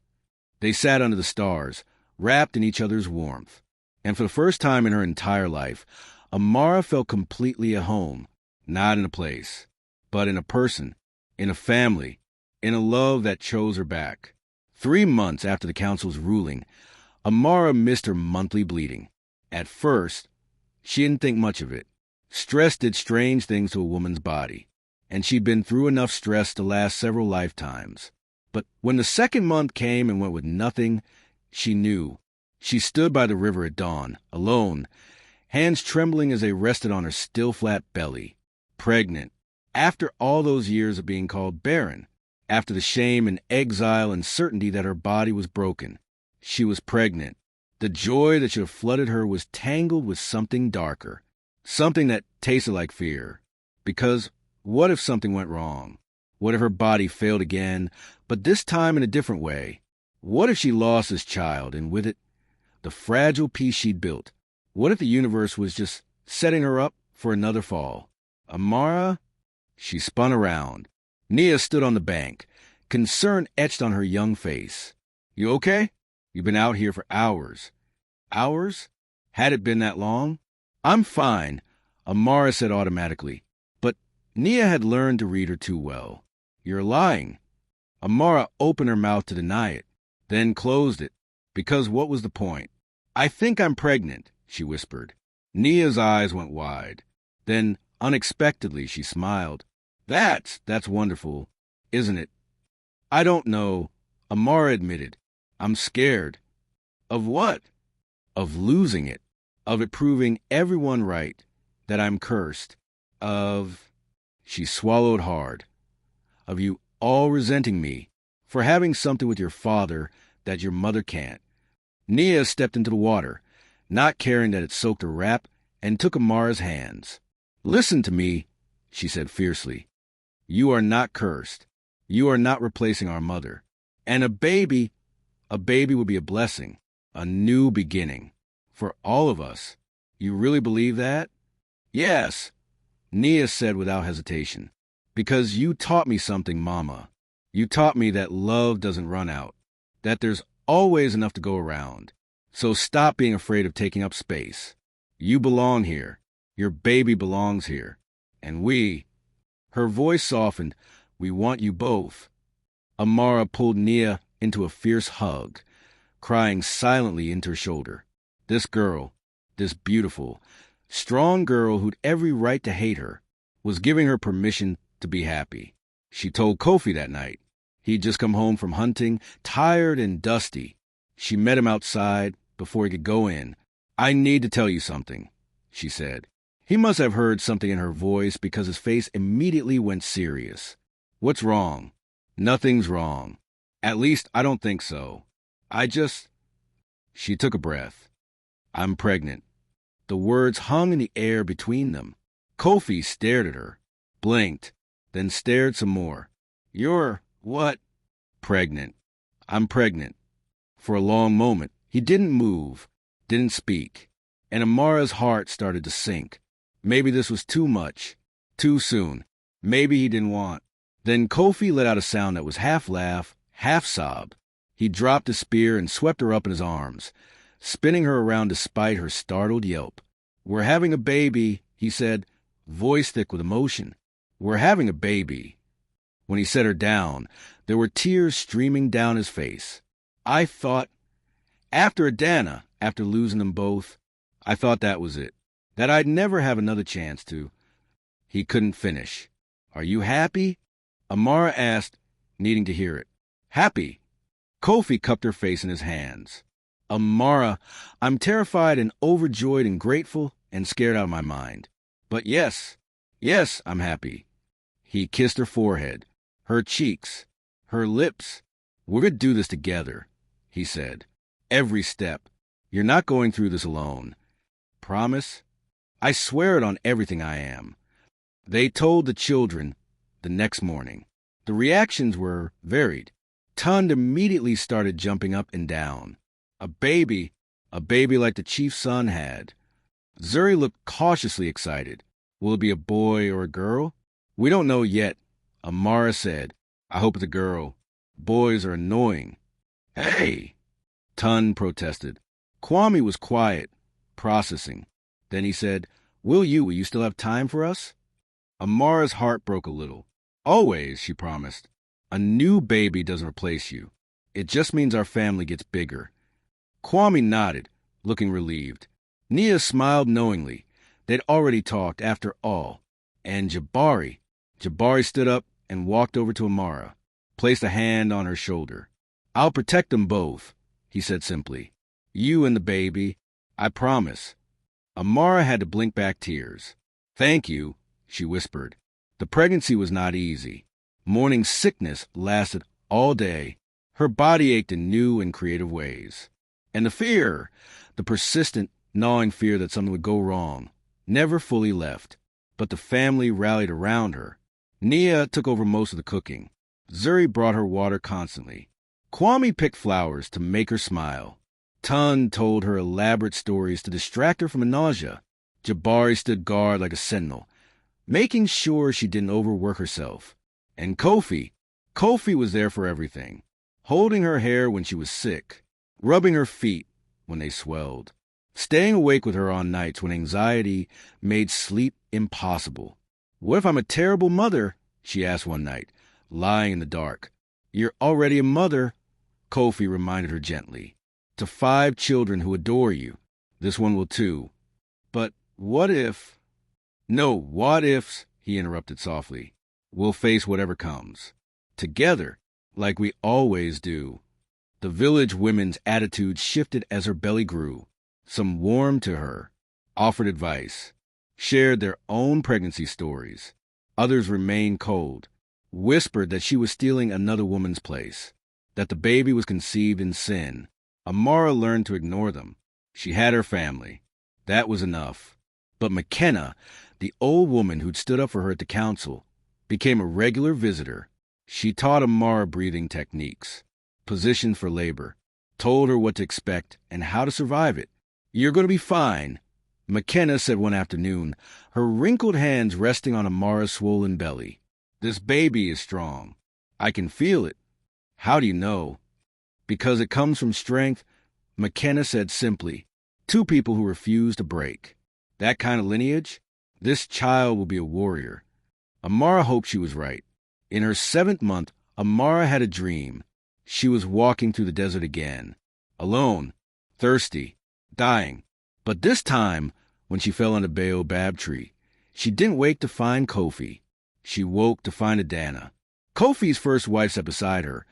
[SPEAKER 1] They sat under the stars, wrapped in each other's warmth, and for the first time in her entire life, Amara felt completely at home, not in a place, but in a person, in a family, in a love that chose her back. 3 months after the council's ruling, Amara missed her monthly bleeding. At first, she didn't think much of it. Stress did strange things to a woman's body, and she'd been through enough stress to last several lifetimes. But when the 2nd month came and went with nothing, she knew. She stood by the river at dawn, alone, hands trembling as they rested on her still flat belly. Pregnant. After all those years of being called barren. After the shame and exile and certainty that her body was broken. She was pregnant. The joy that should have flooded her was tangled with something darker. Something that tasted like fear. Because what if something went wrong? What if her body failed again, but this time in a different way? What if she lost this child, and with it, the fragile piece she'd built? What if the universe was just setting her up for another fall? Amara? She spun around. Nia stood on the bank, concern etched on her young face. You okay? You've been out here for hours. Hours? Had it been that long? I'm fine, Amara said automatically. But Nia had learned to read her too well. You're lying. Amara opened her mouth to deny it, then closed it, because what was the point? I think I'm pregnant, she whispered. Nia's eyes went wide. Then, unexpectedly, she smiled. That's wonderful, isn't it? I don't know, Amara admitted. I'm scared. Of what? Of losing it. Of it proving everyone right. That I'm cursed. She swallowed hard. Of you all resenting me for having something with your father that your mother can't. Nia stepped into the water, not caring that it soaked her wrap, and took Amara's hands. Listen to me, she said fiercely. You are not cursed. You are not replacing our mother. And a baby would be a blessing, a new beginning. For all of us. You really believe that? Yes, Nia said without hesitation. Because you taught me something, Mama. You taught me that love doesn't run out, that there's always enough to go around. So stop being afraid of taking up space. You belong here. Your baby belongs here. And we, her voice softened, we want you both. Amara pulled Nia into a fierce hug, crying silently into her shoulder. This girl, this beautiful, strong girl who'd every right to hate her, was giving her permission to be happy. She told Kofi that night. He'd just come home from hunting, tired and dusty. She met him outside before he could go in. I need to tell you something, she said. He must have heard something in her voice because his face immediately went serious. What's wrong? Nothing's wrong. At least I don't think so. She took a breath. I'm pregnant. The words hung in the air between them. Kofi stared at her, blinked, then stared some more. You're what? Pregnant. I'm pregnant. For a long moment, he didn't move, didn't speak, and Amara's heart started to sink. Maybe this was too much, too soon. Maybe he didn't want. Then Kofi let out a sound that was half laugh, half sob. He dropped his spear and swept her up in his arms, spinning her around despite her startled yelp. "We're having a baby," he said, voice thick with emotion. "We're having a baby." When he set her down, there were tears streaming down his face. "I thought, after Adana, after losing them both, I thought that was it, that I'd never have another chance to." He couldn't finish. "Are you happy?" Amara asked, needing to hear it. "Happy?" Kofi cupped her face in his hands. "Amara, I'm terrified and overjoyed and grateful and scared out of my mind. But yes, I'm happy." He kissed her forehead, her cheeks, her lips. "We're going to do this together," he said. "Every step. You're not going through this alone. Promise?" "I swear it on everything I am." They told the children the next morning. The reactions were varied. Tund immediately started jumping up and down. A baby like the chief's son had. Zuri looked cautiously excited. "Will it be a boy or a girl?" "We don't know yet," Amara said. "I hope it's a girl. Boys are annoying." "Hey!" Tund protested. Kwame was quiet, processing. Then he said, Will you still have time for us?" Amara's heart broke a little. "Always," she promised. "A new baby doesn't replace you. It just means our family gets bigger." Kwame nodded, looking relieved. Nia smiled knowingly. They'd already talked, after all. And Jabari stood up and walked over to Amara, placed a hand on her shoulder. "I'll protect them both," he said simply. "You and the baby. I promise." Amara had to blink back tears. "Thank you," she whispered. The pregnancy was not easy. Morning sickness lasted all day. Her body ached in new and creative ways. And the fear, the persistent, gnawing fear that something would go wrong, never fully left. But the family rallied around her. Nia took over most of the cooking. Zuri brought her water constantly. Kwame picked flowers to make her smile. Tund told her elaborate stories to distract her from the nausea. Jabari stood guard like a sentinel, making sure she didn't overwork herself. And Kofi was there for everything, holding her hair when she was sick, rubbing her feet when they swelled, staying awake with her on nights when anxiety made sleep impossible. "What if I'm a terrible mother?" she asked one night, lying in the dark. "You're already a mother," Kofi reminded her gently, "to 5 children who adore you. This one will too. But what if—" "No what ifs," he interrupted softly. "We'll face whatever comes. Together, like we always do." The village women's attitudes shifted as her belly grew. Some warmed to her, offered advice, shared their own pregnancy stories. Others remained cold, whispered that she was stealing another woman's place, that the baby was conceived in sin. Amara learned to ignore them. She had her family. That was enough. But McKenna, the old woman who'd stood up for her at the council, became a regular visitor. She taught Amara breathing techniques, positions for labor, told her what to expect and how to survive it. "You're going to be fine," McKenna said one afternoon, her wrinkled hands resting on Amara's swollen belly. "This baby is strong. I can feel it." "How do you know?" "Because it comes from strength," McKenna said simply. 2 people who refuse to break. That kind of lineage? This child will be a warrior. Amara hoped she was right. In her 7th month, Amara had a dream. She was walking through the desert again, alone, thirsty, dying. But this time, when she fell on the baobab tree, she didn't wake to find Kofi. She woke to find Adana. Kofi's first wife sat beside her,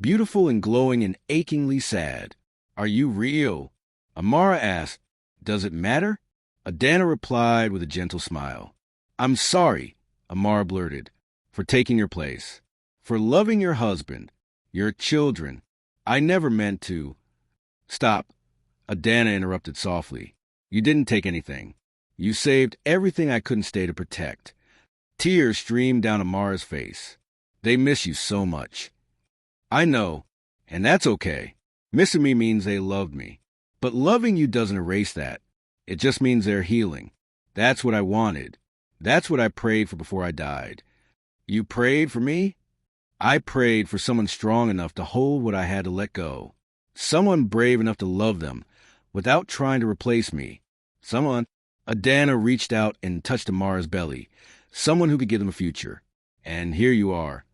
[SPEAKER 1] beautiful and glowing and achingly sad. "Are you real?" Amara asked. "Does it matter?" Adana replied with a gentle smile. "I'm sorry," Amara blurted, "for taking your place, for loving your husband, your children. I never meant to—" "Stop," Adana interrupted softly. "You didn't take anything. You saved everything I couldn't stay to protect." Tears streamed down Amara's face. "They miss you so much." I know, and that's okay. Missing me means they loved me. But loving you doesn't erase that. It just means they're healing. That's what I wanted. That's what I prayed for before I died. You prayed for me? I prayed for someone strong enough to hold what I had to let go. Someone brave enough to love them without trying to replace me. Someone. Adana reached out and touched Amara's belly. Someone who could give them a future. And here you are.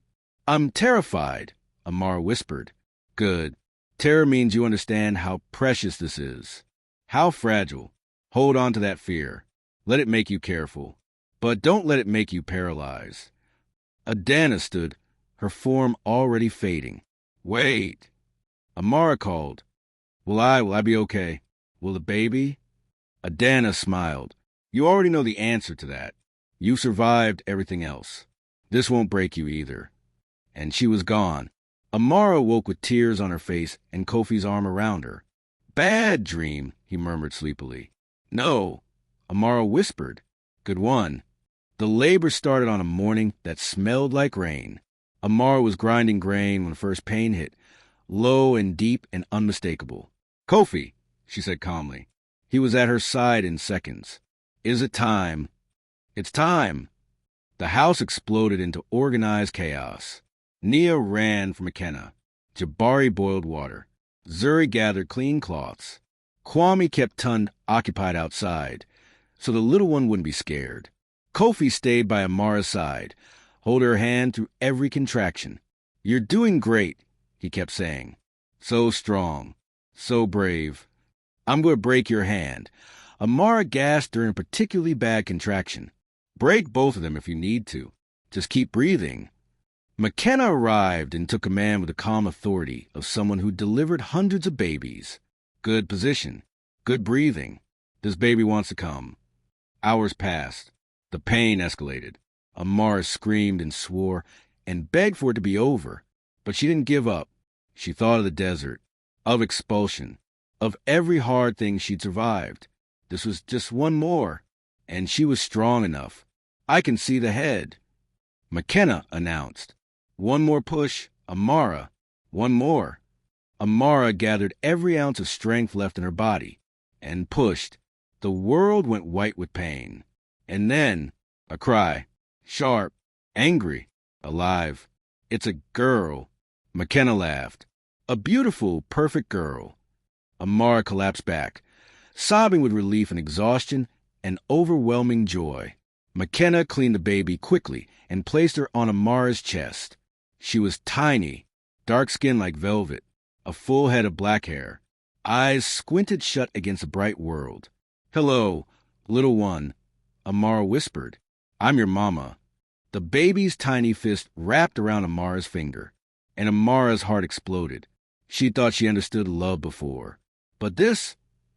[SPEAKER 1] I'm terrified, Amara whispered. Good. Terror means you understand how precious this is. How fragile. Hold on to that fear. Let it make you careful. But don't let it make you paralyzed. Adana stood, her form already fading. Wait. Amara called. Will I be okay? Will the baby? Adana smiled. You already know the answer to that. You survived everything else. This won't break you either. And she was gone. Amara woke with tears on her face and Kofi's arm around her. Bad dream, he murmured sleepily. No, Amara whispered. Good one. The labor started on a morning that smelled like rain. Amara was grinding grain when first pain hit, low and deep and unmistakable. Kofi, she said calmly. He was at her side in seconds. Is it time? It's time. The house exploded into organized chaos. Nia ran for McKenna. Jabari boiled water. Zuri gathered clean cloths. Kwame kept Tund occupied outside, so the little one wouldn't be scared. Kofi stayed by Amara's side, hold her hand through every contraction. You're doing great, he kept saying. So strong. So brave. I'm going to break your hand. Amara gasped during a particularly bad contraction. Break both of them if you need to. Just keep breathing. McKenna arrived and took command with the calm authority of someone who delivered hundreds of babies. Good position. Good breathing. This baby wants to come. Hours passed. The pain escalated. Amara screamed and swore and begged for it to be over. But she didn't give up. She thought of the desert, of expulsion, of every hard thing she'd survived. This was just one more, and she was strong enough. I can see the head. McKenna announced. One more push, Amara. One more. Amara gathered every ounce of strength left in her body and pushed. The world went white with pain. And then, a cry. Sharp, angry, alive. It's a girl. McKenna laughed. A beautiful, perfect girl. Amara collapsed back, sobbing with relief and exhaustion and overwhelming joy. McKenna cleaned the baby quickly and placed her on Amara's chest. She was tiny, dark skin like velvet, a full head of black hair, eyes squinted shut against a bright world. Hello, little one, Amara whispered. I'm your mama. The baby's tiny fist wrapped around Amara's finger, and Amara's heart exploded. She thought she understood love before. But this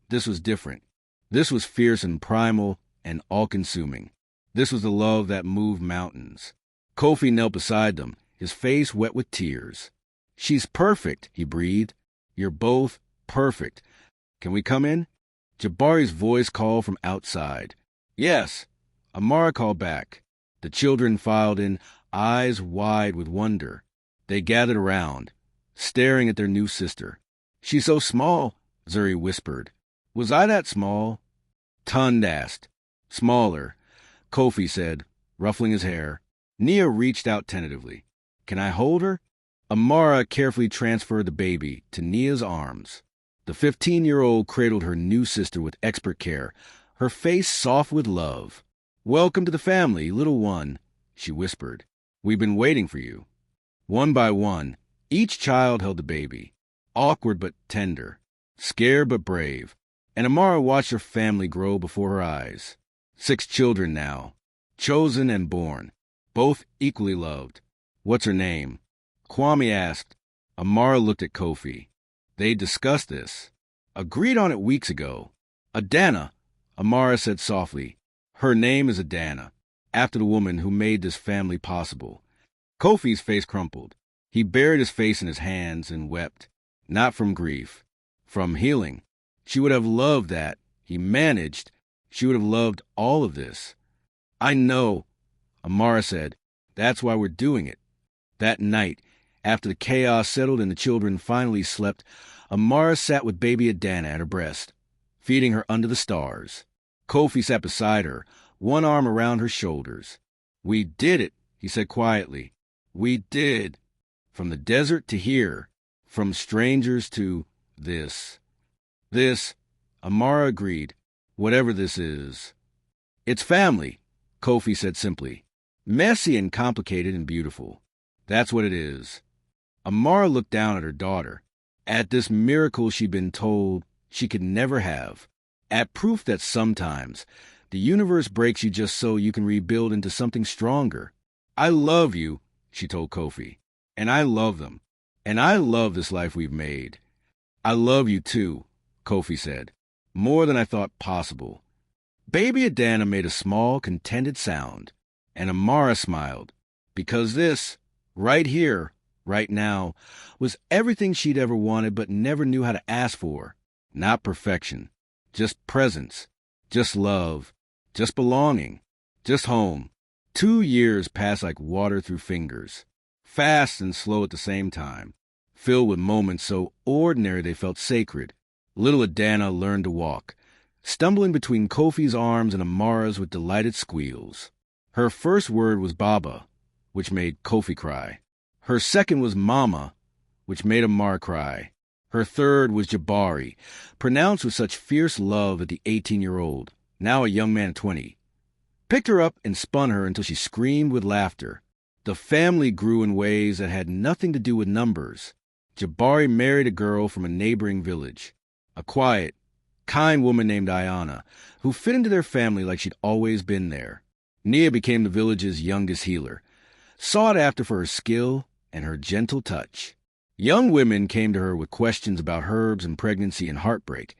[SPEAKER 1] was different. This was fierce and primal and all-consuming. This was the love that moved mountains. Kofi knelt beside them, his face wet with tears. She's perfect, he breathed. You're both perfect. Can we come in? Jabari's voice called from outside. Yes, Amara called back. The children filed in, eyes wide with wonder. They gathered around, staring at their new sister. She's so small, Zuri whispered. Was I that small? Tund asked. Smaller, Kofi said, ruffling his hair. Nia reached out tentatively. Can I hold her? Amara carefully transferred the baby to Nia's arms. The 15-year-old cradled her new sister with expert care, her face soft with love. Welcome to the family, little one, she whispered. We've been waiting for you. One by one, each child held the baby, awkward but tender, scared but brave, and Amara watched her family grow before her eyes. 6 children now, chosen and born, both equally loved. What's her name? Kwame asked. Amara looked at Kofi. They discussed this. Agreed on it weeks ago. Adana, Amara said softly. Her name is Adana, after the woman who made this family possible. Kofi's face crumpled. He buried his face in his hands and wept, not from grief, from healing. She would have loved that. He managed. She would have loved all of this. I know, Amara said. That's why we're doing it. That night, After the chaos settled and the children finally slept, Amara sat with baby Adana at her breast, feeding her under the stars. Kofi sat beside her, one arm around her shoulders. "We did it," he said quietly. "We did. From the desert to here. From strangers to this." "This," Amara agreed, "whatever this is." "It's family," Kofi said simply. "Messy and complicated and beautiful. That's what it is." Amara looked down at her daughter, at this miracle she'd been told she could never have, at proof that sometimes the universe breaks you just so you can rebuild into something stronger. "I love you," she told Kofi, "and I love them, and I love this life we've made." "I love you too," Kofi said, "more than I thought possible." Baby Adana made a small, contented sound, and Amara smiled, because this, right here, right now, was everything she'd ever wanted but never knew how to ask for. Not perfection, just presence, just love, just belonging, just home. 2 years passed like water through fingers, fast and slow at the same time, filled with moments so ordinary they felt sacred. Little Adana learned to walk, stumbling between Kofi's arms and Amara's with delighted squeals. Her first word was Baba, which made Kofi cry. Her second was Mama, which made Amara cry. Her third was Jabari, pronounced with such fierce love that the 18-year-old, now a young man of 20, picked her up and spun her until she screamed with laughter. The family grew in ways that had nothing to do with numbers. Jabari married a girl from a neighboring village, a quiet, kind woman named Ayana, who fit into their family like she'd always been there. Nia became the village's youngest healer, sought after for her skill and her gentle touch. Young women came to her with questions about herbs and pregnancy and heartbreak,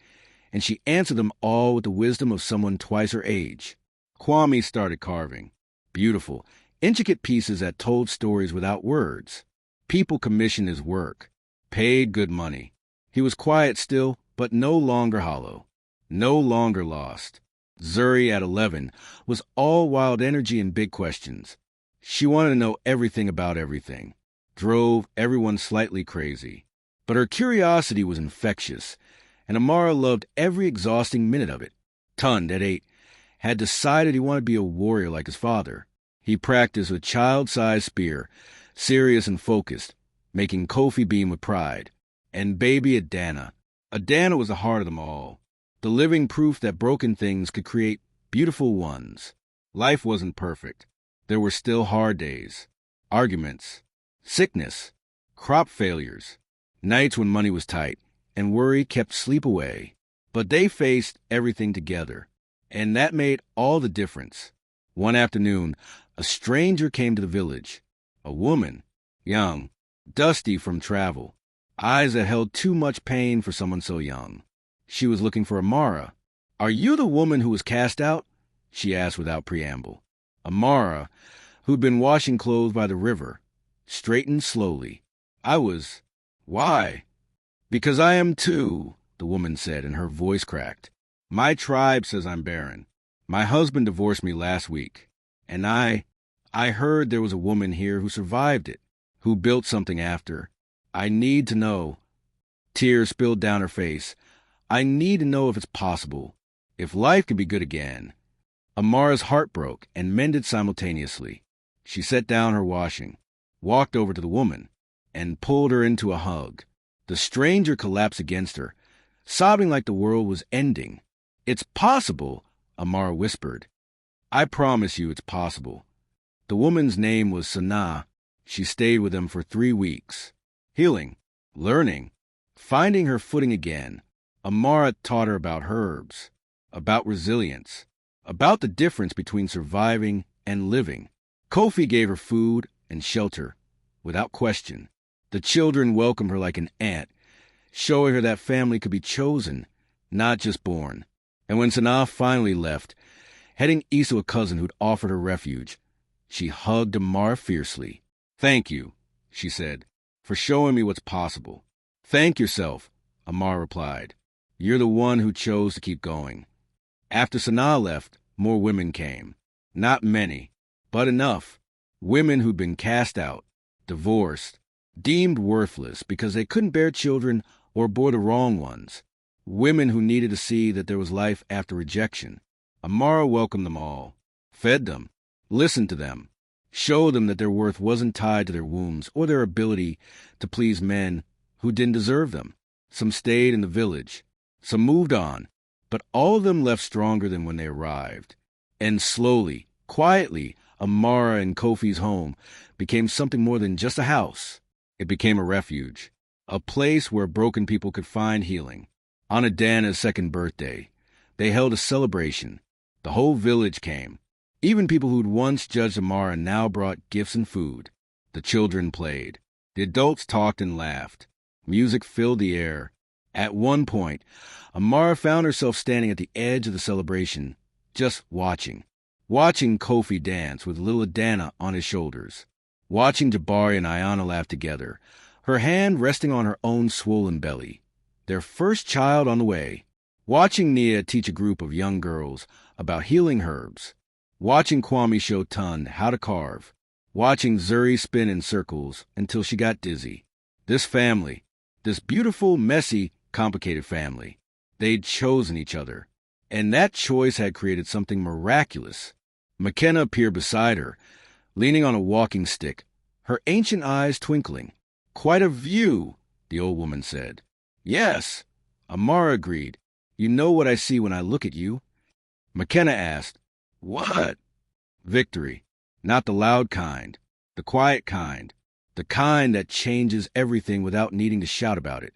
[SPEAKER 1] and she answered them all with the wisdom of someone twice her age. Kwame started carving. Beautiful, intricate pieces that told stories without words. People commissioned his work, paid good money. He was quiet still, but no longer hollow, no longer lost. Zuri, at 11, was all wild energy and big questions. She wanted to know everything about everything, drove everyone slightly crazy. But her curiosity was infectious, and Amara loved every exhausting minute of it. Tund, at 8, had decided he wanted to be a warrior like his father. He practiced with child-sized spear, serious and focused, making Kofi beam with pride. And baby Adana. Adana was the heart of them all, the living proof that broken things could create beautiful ones. Life wasn't perfect. There were still hard days, arguments, sickness, crop failures, nights when money was tight, and worry kept sleep away. But they faced everything together, and that made all the difference. One afternoon, a stranger came to the village. A woman, young, dusty from travel, eyes that held too much pain for someone so young. She was looking for Amara. "Are you the woman who was cast out?" she asked without preamble. Amara, who'd been washing clothes by the river, straightened slowly. "I was. Why?" "Because I am too," the woman said, and her voice cracked. "My tribe says I'm barren. My husband divorced me last week, and I heard there was a woman here who survived it, who built something after. I need to know." Tears spilled down her face. "I need to know if it's possible, if life can be good again." Amara's heart broke and mended simultaneously. She set down her washing, walked over to the woman, and pulled her into a hug. The stranger collapsed against her, sobbing like the world was ending. "It's possible," Amara whispered. "I promise you it's possible." The woman's name was Sanaa. She stayed with them for 3 weeks, healing, learning, finding her footing again. Amara taught her about herbs, about resilience, about the difference between surviving and living. Kofi gave her food and shelter, without question. The children welcomed her like an aunt, showing her that family could be chosen, not just born. And when Sanaa finally left, heading east to a cousin who'd offered her refuge, she hugged Amara fiercely. "Thank you," she said, "for showing me what's possible." "Thank yourself," Amara replied. "You're the one who chose to keep going." After Sanaa left, more women came. Not many, but enough. Women who'd been cast out, divorced, deemed worthless because they couldn't bear children or bore the wrong ones, women who needed to see that there was life after rejection. Amara welcomed them all, fed them, listened to them, showed them that their worth wasn't tied to their wombs or their ability to please men who didn't deserve them. Some stayed in the village, some moved on, but all of them left stronger than when they arrived. And slowly, quietly, Amara and Kofi's home became something more than just a house. It became a refuge, a place where broken people could find healing. On Adana's second birthday, they held a celebration. The whole village came. Even people who'd once judged Amara now brought gifts and food. The children played. The adults talked and laughed. Music filled the air. At one point, Amara found herself standing at the edge of the celebration, just watching Kofi dance with little Adana on his shoulders, watching Jabari and Ayana laugh together, her hand resting on her own swollen belly, their first child on the way, watching Nia teach a group of young girls about healing herbs, watching Kwame show Tun how to carve, watching Zuri spin in circles until she got dizzy. This family, this beautiful, messy, complicated family, they'd chosen each other, and that choice had created something miraculous. McKenna appeared beside her, leaning on a walking stick, her ancient eyes twinkling. "Quite a view," the old woman said. "Yes," Amara agreed. "You know what I see when I look at you." McKenna asked, "What?" Victory. Not the loud kind, the quiet kind, the kind that changes everything without needing to shout about it.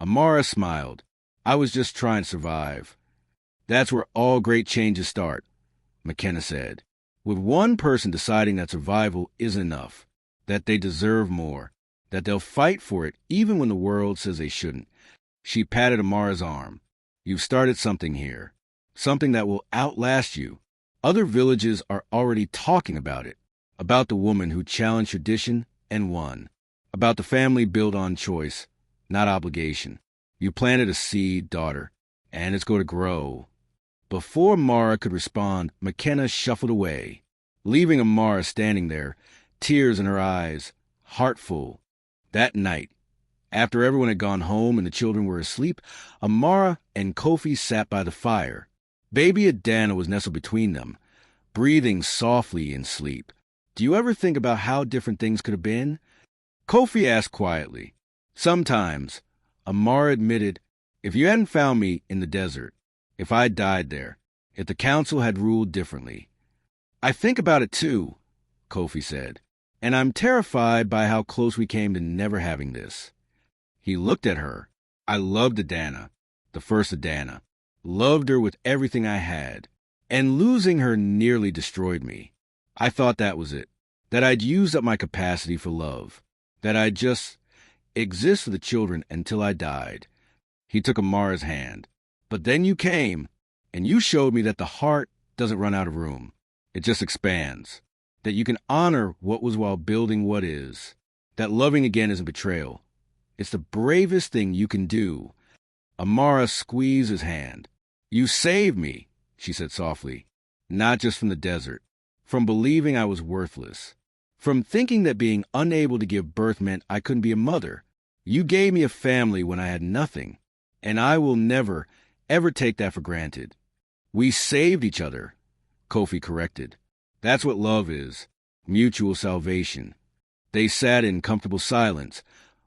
[SPEAKER 1] Amara smiled. "I was just trying to survive." "That's where all great changes start," McKenna said. "With one person deciding that survival isn't enough, that they deserve more, that they'll fight for it even when the world says they shouldn't." She patted Amara's arm. "You've started something here, something that will outlast you. Other villages are already talking about it, about the woman who challenged tradition and won, about the family built on choice, not obligation. You planted a seed, daughter, and it's going to grow." Before Amara could respond, McKenna shuffled away, leaving Amara standing there, tears in her eyes, heart full. That night, after everyone had gone home and the children were asleep, Amara and Kofi sat by the fire. Baby Adana was nestled between them, breathing softly in sleep. "Do you ever think about how different things could have been?" Kofi asked quietly. "Sometimes," Amara admitted. "If you hadn't found me in the desert, if I died there, if the council had ruled differently." "I think about it too," Kofi said, "and I'm terrified by how close we came to never having this." He looked at her. "I loved Adana, the first Adana, loved her with everything I had, and losing her nearly destroyed me. I thought that was it, that I'd used up my capacity for love, that I'd just exist for the children until I died." He took Amara's hand. "But then you came, and you showed me that the heart doesn't run out of room. It just expands. That you can honor what was while building what is. That loving again isn't betrayal. It's the bravest thing you can do." Amara squeezed his hand. "You saved me," she said softly. "Not just from the desert, from believing I was worthless, from thinking that being unable to give birth meant I couldn't be a mother. You gave me a family when I had nothing, and I will never, ever take that for granted." "We saved each other," Kofi corrected. "That's what love is, mutual salvation." They sat in comfortable silence,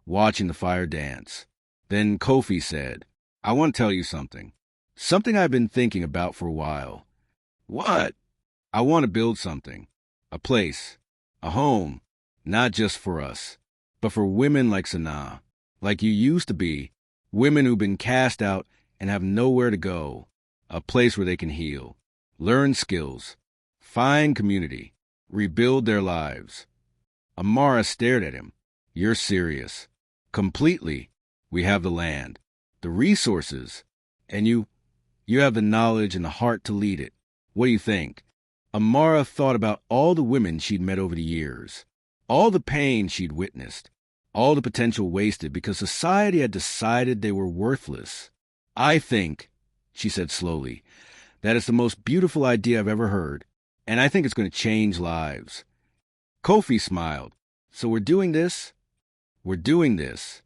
[SPEAKER 1] watching the fire dance. Then Kofi said, "I want to tell you something. Something I've been thinking about for a while." "What?" "I want to build something. A place. A home. Not just for us, but for women like Sanaa. Like you used to be. Women who've been cast out and have nowhere to go. A place where they can heal, learn skills, find community, rebuild their lives." Amara stared at him. "You're serious." "Completely. We have the land, the resources, and you have the knowledge and the heart to lead it. What do you think?" Amara thought about all the women she'd met over the years, all the pain she'd witnessed, all the potential wasted because society had decided they were worthless. "I think," she said slowly, "that it's the most beautiful idea I've ever heard, and I think it's going to change lives." Kofi smiled. "So we're doing this?" We're doing this.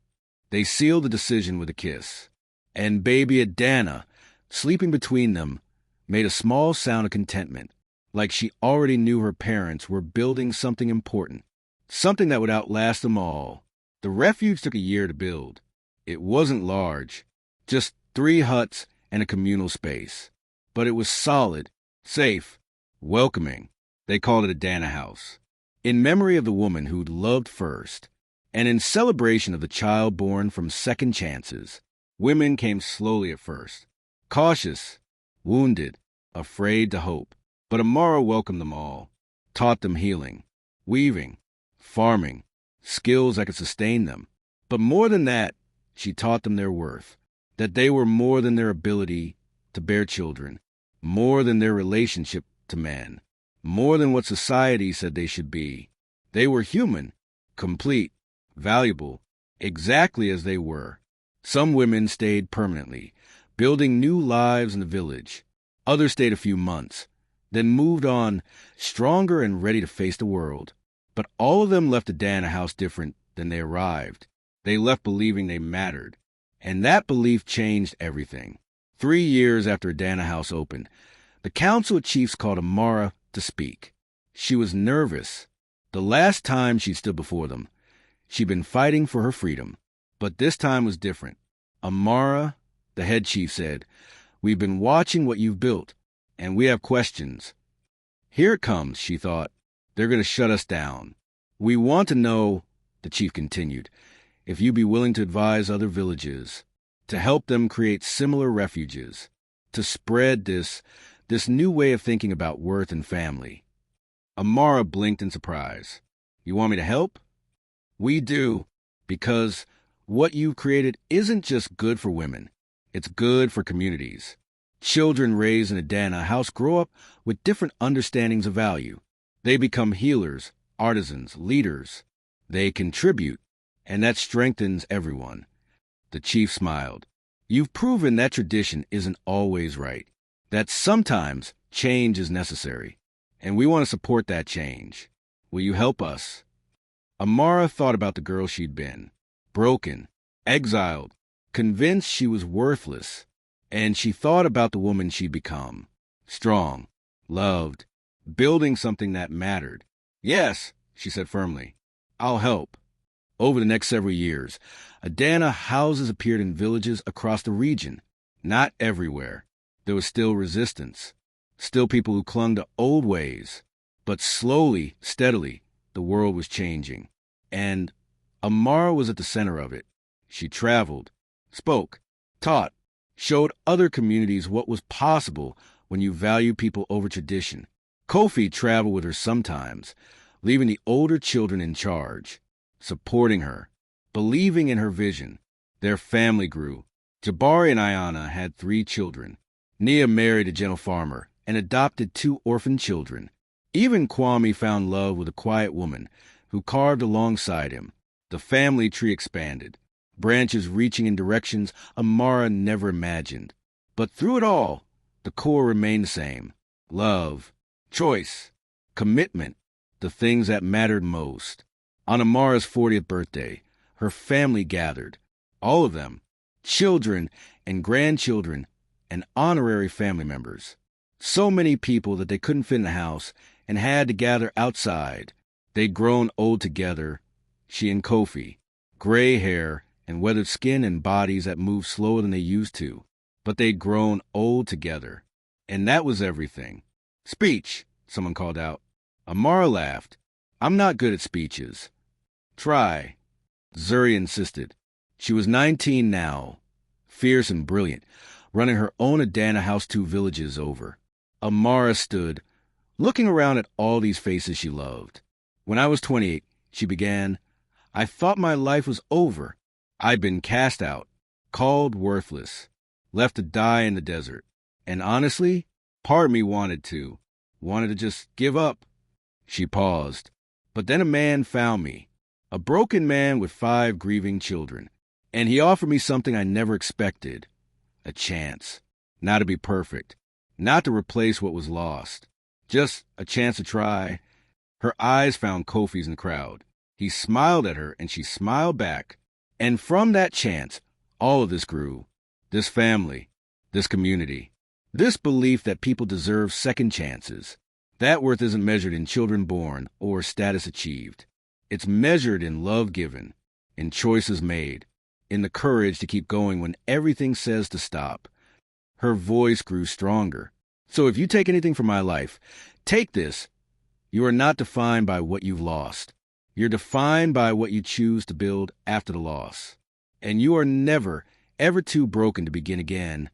[SPEAKER 1] They sealed the decision with a kiss. And baby Adana, sleeping between them, made a small sound of contentment, like she already knew her parents were building something important, something that would outlast them all. The refuge took a year to build. It wasn't large, just 3 huts and a communal space. But it was solid, safe, welcoming. They called it a Dana house, in memory of the woman who'd loved first, and in celebration of the child born from second chances. Women came slowly at first, cautious, wounded, afraid to hope. But Amara welcomed them all, taught them healing, weaving, farming, skills that could sustain them. But more than that, she taught them their worth, that they were more than their ability to bear children, more than their relationship to men, more than what society said they should be. They were human, complete, valuable, exactly as they were. Some women stayed permanently, building new lives in the village. Others stayed a few months, then moved on, stronger and ready to face the world. But all of them left the Dana house different than they arrived. They left believing they mattered, and that belief changed everything. 3 years after Dana house opened, the council of chiefs called Amara to speak. She was nervous. The last time she stood before them, she'd been fighting for her freedom. But this time was different. Amara, the head chief, said, "We've been watching what you've built, and we have questions." Here it comes, she thought. They're going to shut us down. "We want to know," the chief continued, "if you be willing to advise other villages, to help them create similar refuges, to spread this new way of thinking about worth and family." Amara blinked in surprise. "You want me to help?" "We do, because what you've created isn't just good for women. It's good for communities. Children raised in a Dana house grow up with different understandings of value. They become healers, artisans, leaders. They contribute, and that strengthens everyone." The chief smiled. "You've proven that tradition isn't always right, that sometimes change is necessary, and we want to support that change. Will you help us?" Amara thought about the girl she'd been, broken, exiled, convinced she was worthless, and she thought about the woman she'd become, strong, loved, building something that mattered. "Yes," she said firmly, "I'll help." Over the next several years, Adana houses appeared in villages across the region. Not everywhere. There was still resistance, still people who clung to old ways. But slowly, steadily, the world was changing. And Amara was at the center of it. She traveled, spoke, taught, showed other communities what was possible when you value people over tradition. Kofi traveled with her sometimes, leaving the older children in charge, supporting her, believing in her vision. Their family grew. Jabari and Ayana had 3 children. Nia married a gentle farmer and adopted 2 orphan children. Even Kwame found love with a quiet woman who carved alongside him. The family tree expanded, branches reaching in directions Amara never imagined. But through it all, the core remained the same. Love, choice, commitment, the things that mattered most. On Amara's 40th birthday, her family gathered. All of them, children and grandchildren and honorary family members. So many people that they couldn't fit in the house and had to gather outside. They'd grown old together, she and Kofi, gray hair and weathered skin and bodies that moved slower than they used to. But they'd grown old together, and that was everything. "Speech," someone called out. Amara laughed. "I'm not good at speeches." "Try," Zuri insisted. She was 19 now, fierce and brilliant, running her own Adana House 2 villages over. Amara stood, looking around at all these faces she loved. "When I was 28, she began, I thought my life was over. I'd been cast out, called worthless, left to die in the desert. And honestly, part of me wanted to just give up." She paused. "But then a man found me, a broken man with 5 grieving children, and he offered me something I never expected. A chance. Not to be perfect, not to replace what was lost. Just a chance to try." Her eyes found Kofi's in the crowd. He smiled at her, and she smiled back. And from that chance, all of this grew. This family, this community, this belief that people deserve second chances. That worth isn't measured in children born or status achieved. It's measured in love given, in choices made, in the courage to keep going when everything says to stop. Her voice grew stronger. So if you take anything from my life, take this. You are not defined by what you've lost. You're defined by what you choose to build after the loss. And you are never, ever too broken to begin again.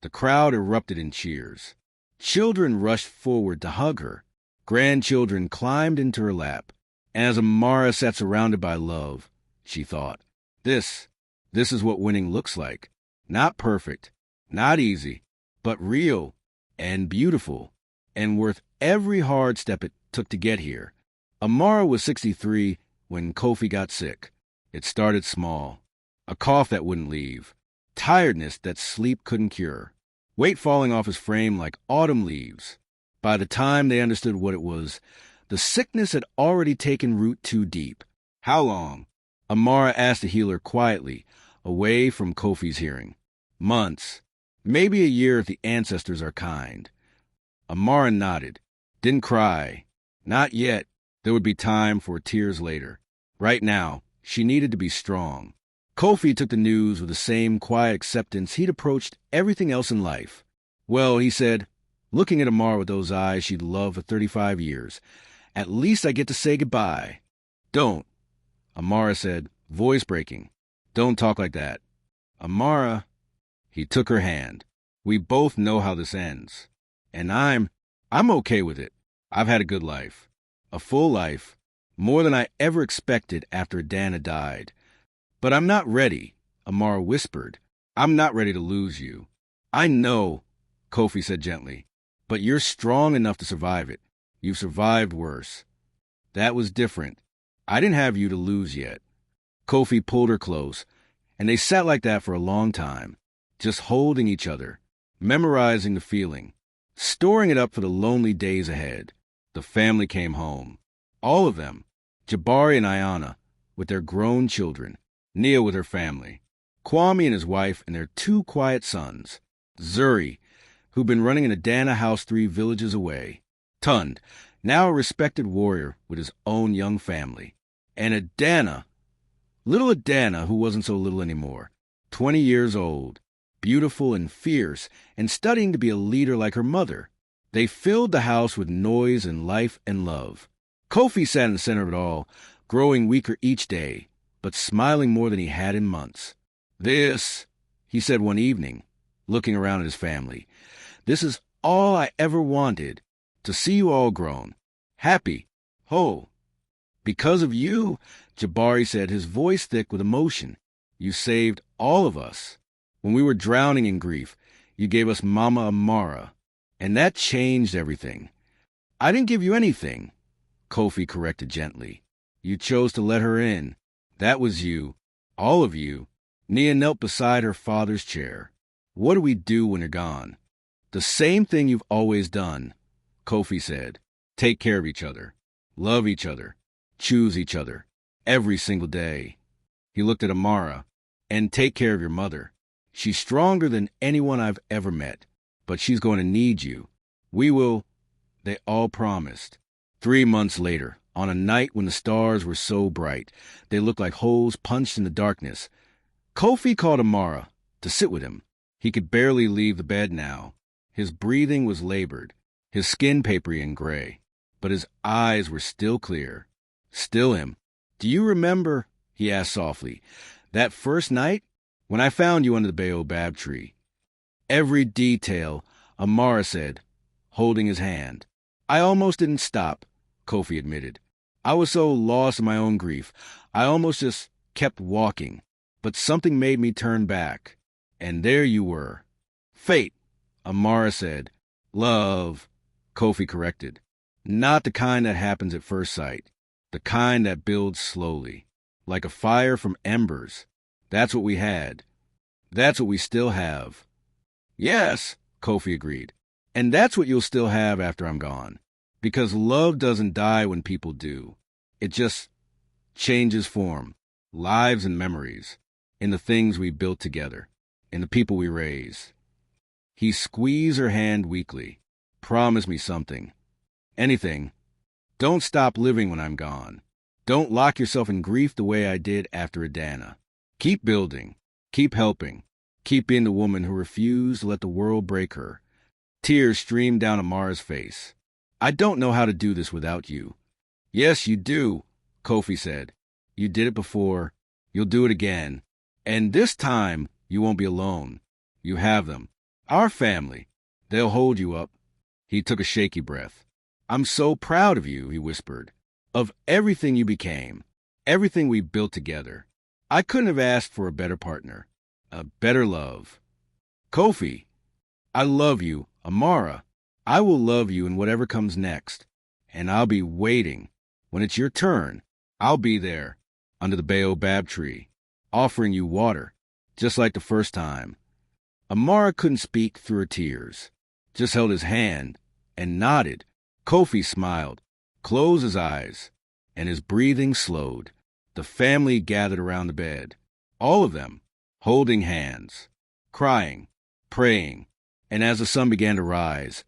[SPEAKER 1] The crowd erupted in cheers. Children rushed forward to hug her. Grandchildren climbed into her lap. And as Amara sat surrounded by love, she thought, This is what winning looks like. Not perfect, not easy, but real and beautiful and worth every hard step it took to get here. Amara was 63 when Kofi got sick. It started small. A cough that wouldn't leave. Tiredness that sleep couldn't cure. Weight falling off his frame like autumn leaves. By the time they understood what it was, the sickness had already taken root too deep. How long? Amara asked the healer quietly, away from Kofi's hearing. Months. Maybe a year if the ancestors are kind. Amara nodded. Didn't cry. Not yet. There would be time for tears later. Right now, she needed to be strong. Kofi took the news with the same quiet acceptance he'd approached everything else in life. Well, he said, looking at Amara with those eyes she'd loved for 35 years, at least I get to say goodbye. Don't. Amara said, voice breaking. Don't talk like that. Amara. He took her hand. We both know how this ends. And I'm okay with it. I've had a good life. A full life. More than I ever expected after Dana died. But I'm not ready, Amara whispered. I'm not ready to lose you. I know, Kofi said gently. But you're strong enough to survive it. You've survived worse. That was different. I didn't have you to lose yet. Kofi pulled her close, and they sat like that for a long time, just holding each other, memorizing the feeling, storing it up for the lonely days ahead. The family came home. All of them. Jabari and Ayana, with their grown children. Nia with her family. Kwame and his wife and their 2 quiet sons. Zuri, who'd been running an Adana house 3 villages away. Tund, now a respected warrior with his own young family. And Adana, little Adana, who wasn't so little anymore, 20 years old, beautiful and fierce, and studying to be a leader like her mother. They filled the house with noise and life and love. Kofi sat in the center of it all, growing weaker each day, but smiling more than he had in months. This, he said one evening, looking around at his family, this is all I ever wanted, to see you all grown, happy, whole. Because of you, Jabari said, his voice thick with emotion, you saved all of us. When we were drowning in grief, you gave us Mama Amara, and that changed everything. I didn't give you anything, Kofi corrected gently. You chose to let her in. That was you. All of you. Nia knelt beside her father's chair. What do we do when you're gone? The same thing you've always done, Kofi said. Take care of each other. Love each other. Choose each other. Every single day. He looked at Amara. And take care of your mother. She's stronger than anyone I've ever met. But she's going to need you. We will. They all promised. 3 months later, on a night when the stars were so bright, they looked like holes punched in the darkness, Kofi called Amara to sit with him. He could barely leave the bed now. His breathing was labored, his skin papery and gray, but his eyes were still clear. Still him. Do you remember, he asked softly, that first night when I found you under the baobab tree? Every detail, Amara said, holding his hand. I almost didn't stop, Kofi admitted. I was so lost in my own grief, I almost just kept walking. But something made me turn back. And there you were. Fate, Amara said. Love, Kofi corrected. Not the kind that happens at first sight. The kind that builds slowly. Like a fire from embers. That's what we had. That's what we still have. Yes, Kofi agreed. And that's what you'll still have after I'm gone. Because love doesn't die when people do. It just changes form, lives and memories, in the things we built together, in the people we raise. He squeezed her hand weakly. Promise me something. Anything. Don't stop living when I'm gone. Don't lock yourself in grief the way I did after Adana. Keep building. Keep helping. Keep being the woman who refused to let the world break her. Tears streamed down Amara's face. I don't know how to do this without you. Yes, you do, Kofi said. You did it before. You'll do it again. And this time, you won't be alone. You have them. Our family. They'll hold you up. He took a shaky breath. I'm so proud of you, he whispered. Of everything you became. Everything we built together. I couldn't have asked for a better partner. A better love. Kofi, I love you, Amara. I will love you in whatever comes next. And I'll be waiting. When it's your turn, I'll be there, under the baobab tree, offering you water, just like the first time. Amara couldn't speak through her tears, just held his hand and nodded. Kofi smiled, closed his eyes, and his breathing slowed. The family gathered around the bed, all of them, holding hands, crying, praying, and as the sun began to rise,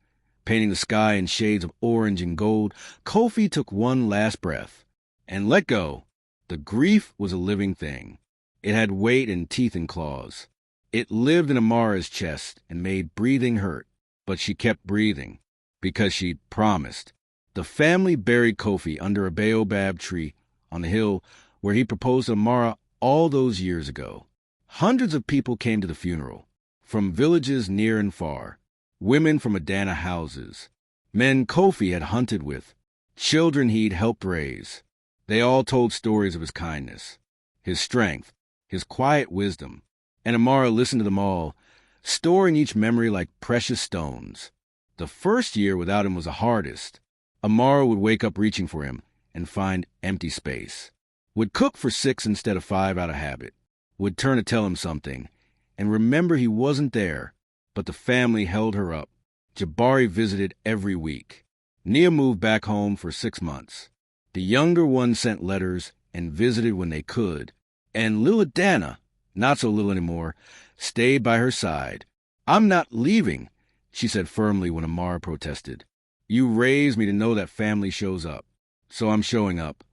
[SPEAKER 1] painting the sky in shades of orange and gold, Kofi took one last breath and let go. The grief was a living thing. It had weight and teeth and claws. It lived in Amara's chest and made breathing hurt, but she kept breathing because she'd promised. The family buried Kofi under a baobab tree on the hill where he proposed to Amara all those years ago. Hundreds of people came to the funeral, from villages near and far, women from Adana houses, men Kofi had hunted with, children he'd helped raise. They all told stories of his kindness, his strength, his quiet wisdom, and Amara listened to them all, storing each memory like precious stones. The first year without him was the hardest. Amara would wake up reaching for him and find empty space, would cook for 6 instead of 5 out of habit, would turn to tell him something, and remember he wasn't there, but the family held her up. Jabari visited every week. Nia moved back home for 6 months. The younger ones sent letters and visited when they could, and Lil Adana, not so little anymore, stayed by her side. I'm not leaving, she said firmly when Amara protested. You raised me to know that family shows up, so I'm showing up.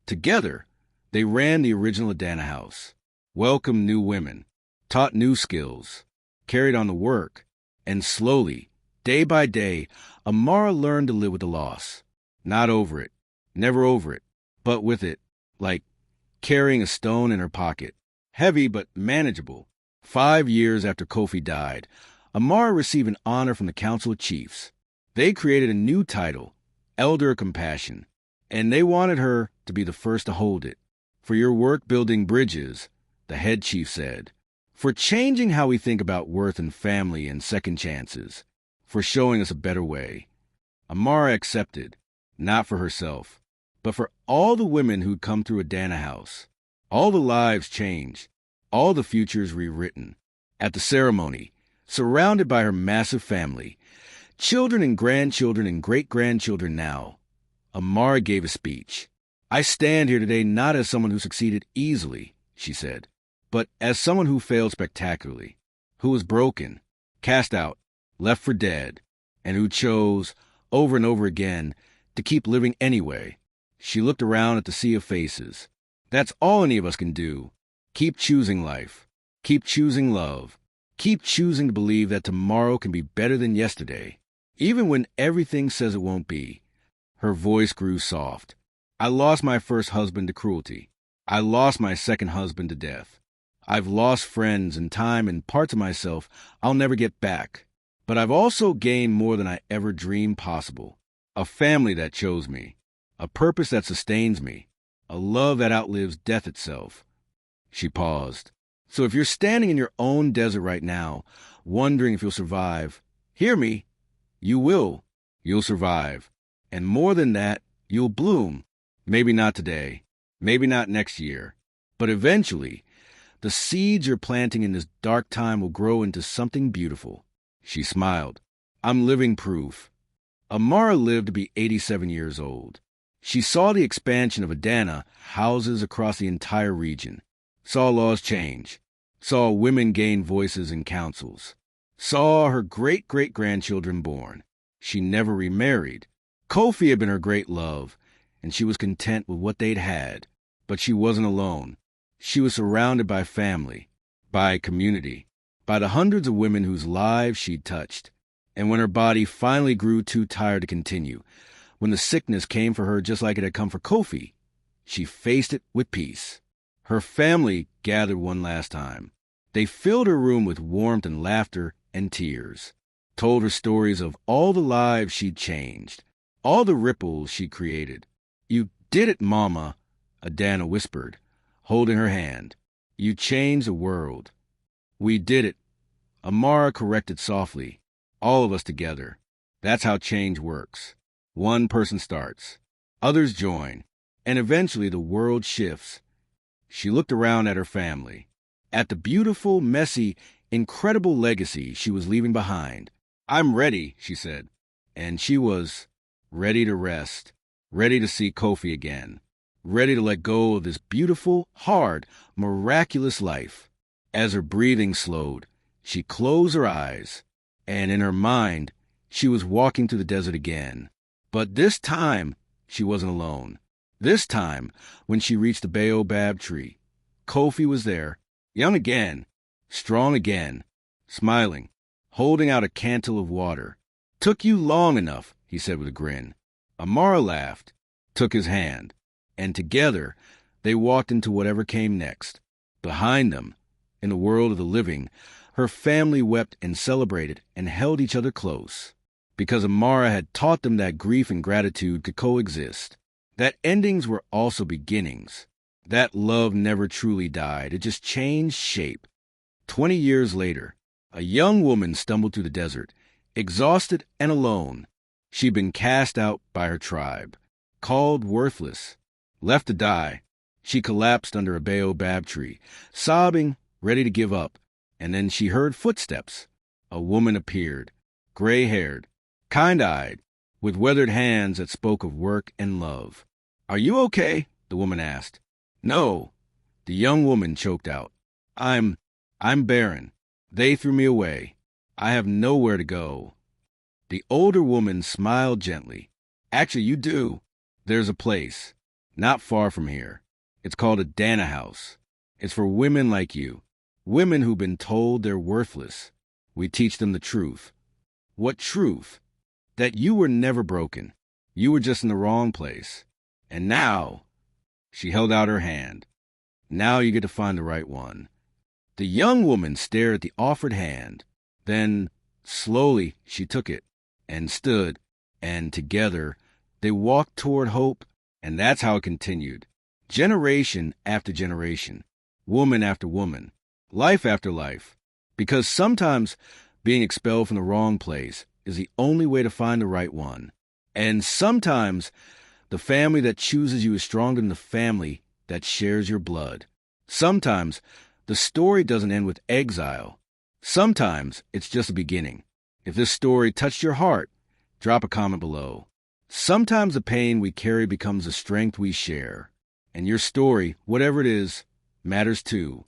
[SPEAKER 1] Together, they ran the original Adana house, welcomed new women, taught new skills, carried on the work, and slowly, day by day, Amara learned to live with the loss. Not over it, never over it, but with it, like carrying a stone in her pocket. Heavy but manageable. 5 years after Kofi died, Amara received an honor from the Council of Chiefs. They created a new title, Elder of Compassion, and they wanted her to be the first to hold it. For your work building bridges, the head chief said. For changing how we think about worth and family and second chances. For showing us a better way. Amara accepted, not for herself, but for all the women who'd come through Adana House. All the lives changed, all the futures rewritten. At the ceremony, surrounded by her massive family, children and grandchildren and great-grandchildren now, Amara gave a speech. I stand here today not as someone who succeeded easily, she said, but as someone who failed spectacularly, who was broken, cast out, left for dead, and who chose, over and over again, to keep living anyway. She looked around at the sea of faces. That's all any of us can do. Keep choosing life. Keep choosing love. Keep choosing to believe that tomorrow can be better than yesterday, even when everything says it won't be. Her voice grew soft. I lost my first husband to cruelty. I lost my second husband to death. I've lost friends and time and parts of myself I'll never get back. But I've also gained more than I ever dreamed possible. A family that chose me. A purpose that sustains me. A love that outlives death itself. She paused. So if you're standing in your own desert right now, wondering if you'll survive, hear me. You will. You'll survive. And more than that, you'll bloom. Maybe not today. Maybe not next year. But eventually, the seeds you're planting in this dark time will grow into something beautiful. She smiled. I'm living proof. Amara lived to be 87 years old. She saw the expansion of Adana houses across the entire region, saw laws change, saw women gain voices in councils, saw her great-great-grandchildren born. She never remarried. Kofi had been her great love, and she was content with what they'd had. But she wasn't alone. She was surrounded by family, by community, by the hundreds of women whose lives she'd touched. And when her body finally grew too tired to continue, when the sickness came for her just like it had come for Kofi, she faced it with peace. Her family gathered one last time. They filled her room with warmth and laughter and tears, told her stories of all the lives she'd changed, all the ripples she'd created. "You did it, Mama," Adana whispered, holding her hand. "You changed the world." "We did it," Amara corrected softly. "All of us together. That's how change works. One person starts, others join, and eventually the world shifts." She looked around at her family, at the beautiful, messy, incredible legacy she was leaving behind. "I'm ready," she said. And she was ready to rest, ready to see Kofi again, ready to let go of this beautiful, hard, miraculous life. As her breathing slowed, she closed her eyes, and in her mind, she was walking through the desert again. But this time, she wasn't alone. This time, when she reached the baobab tree, Kofi was there, young again, strong again, smiling, holding out a cantle of water. "Took you long enough," he said with a grin. Amara laughed, took his hand, and together they walked into whatever came next. Behind them, in the world of the living, her family wept and celebrated and held each other close, because Amara had taught them that grief and gratitude could coexist, that endings were also beginnings, that love never truly died, it just changed shape. 20 years later, a young woman stumbled through the desert, exhausted and alone. She'd been cast out by her tribe, called worthless, left to die. She collapsed under a baobab tree, sobbing, ready to give up. And then she heard footsteps. A woman appeared, gray-haired, kind-eyed, with weathered hands that spoke of work and love. "Are you okay?" the woman asked. "No," the young woman choked out. I'm barren. They threw me away. I have nowhere to go." The older woman smiled gently. "Actually, you do. There's a place, not far from here. It's called a Dana House. It's for women like you, women who've been told they're worthless. We teach them the truth." "What truth?" "That you were never broken. You were just in the wrong place. And now," she held out her hand, "now you get to find the right one." The young woman stared at the offered hand. Then, slowly, she took it and stood, and together they walked toward hope, and that's how it continued. Generation after generation, woman after woman, life after life. Because sometimes being expelled from the wrong place is the only way to find the right one. And sometimes the family that chooses you is stronger than the family that shares your blood. Sometimes the story doesn't end with exile. Sometimes it's just a beginning. If this story touched your heart, drop a comment below. Sometimes the pain we carry becomes the strength we share. And your story, whatever it is, matters too.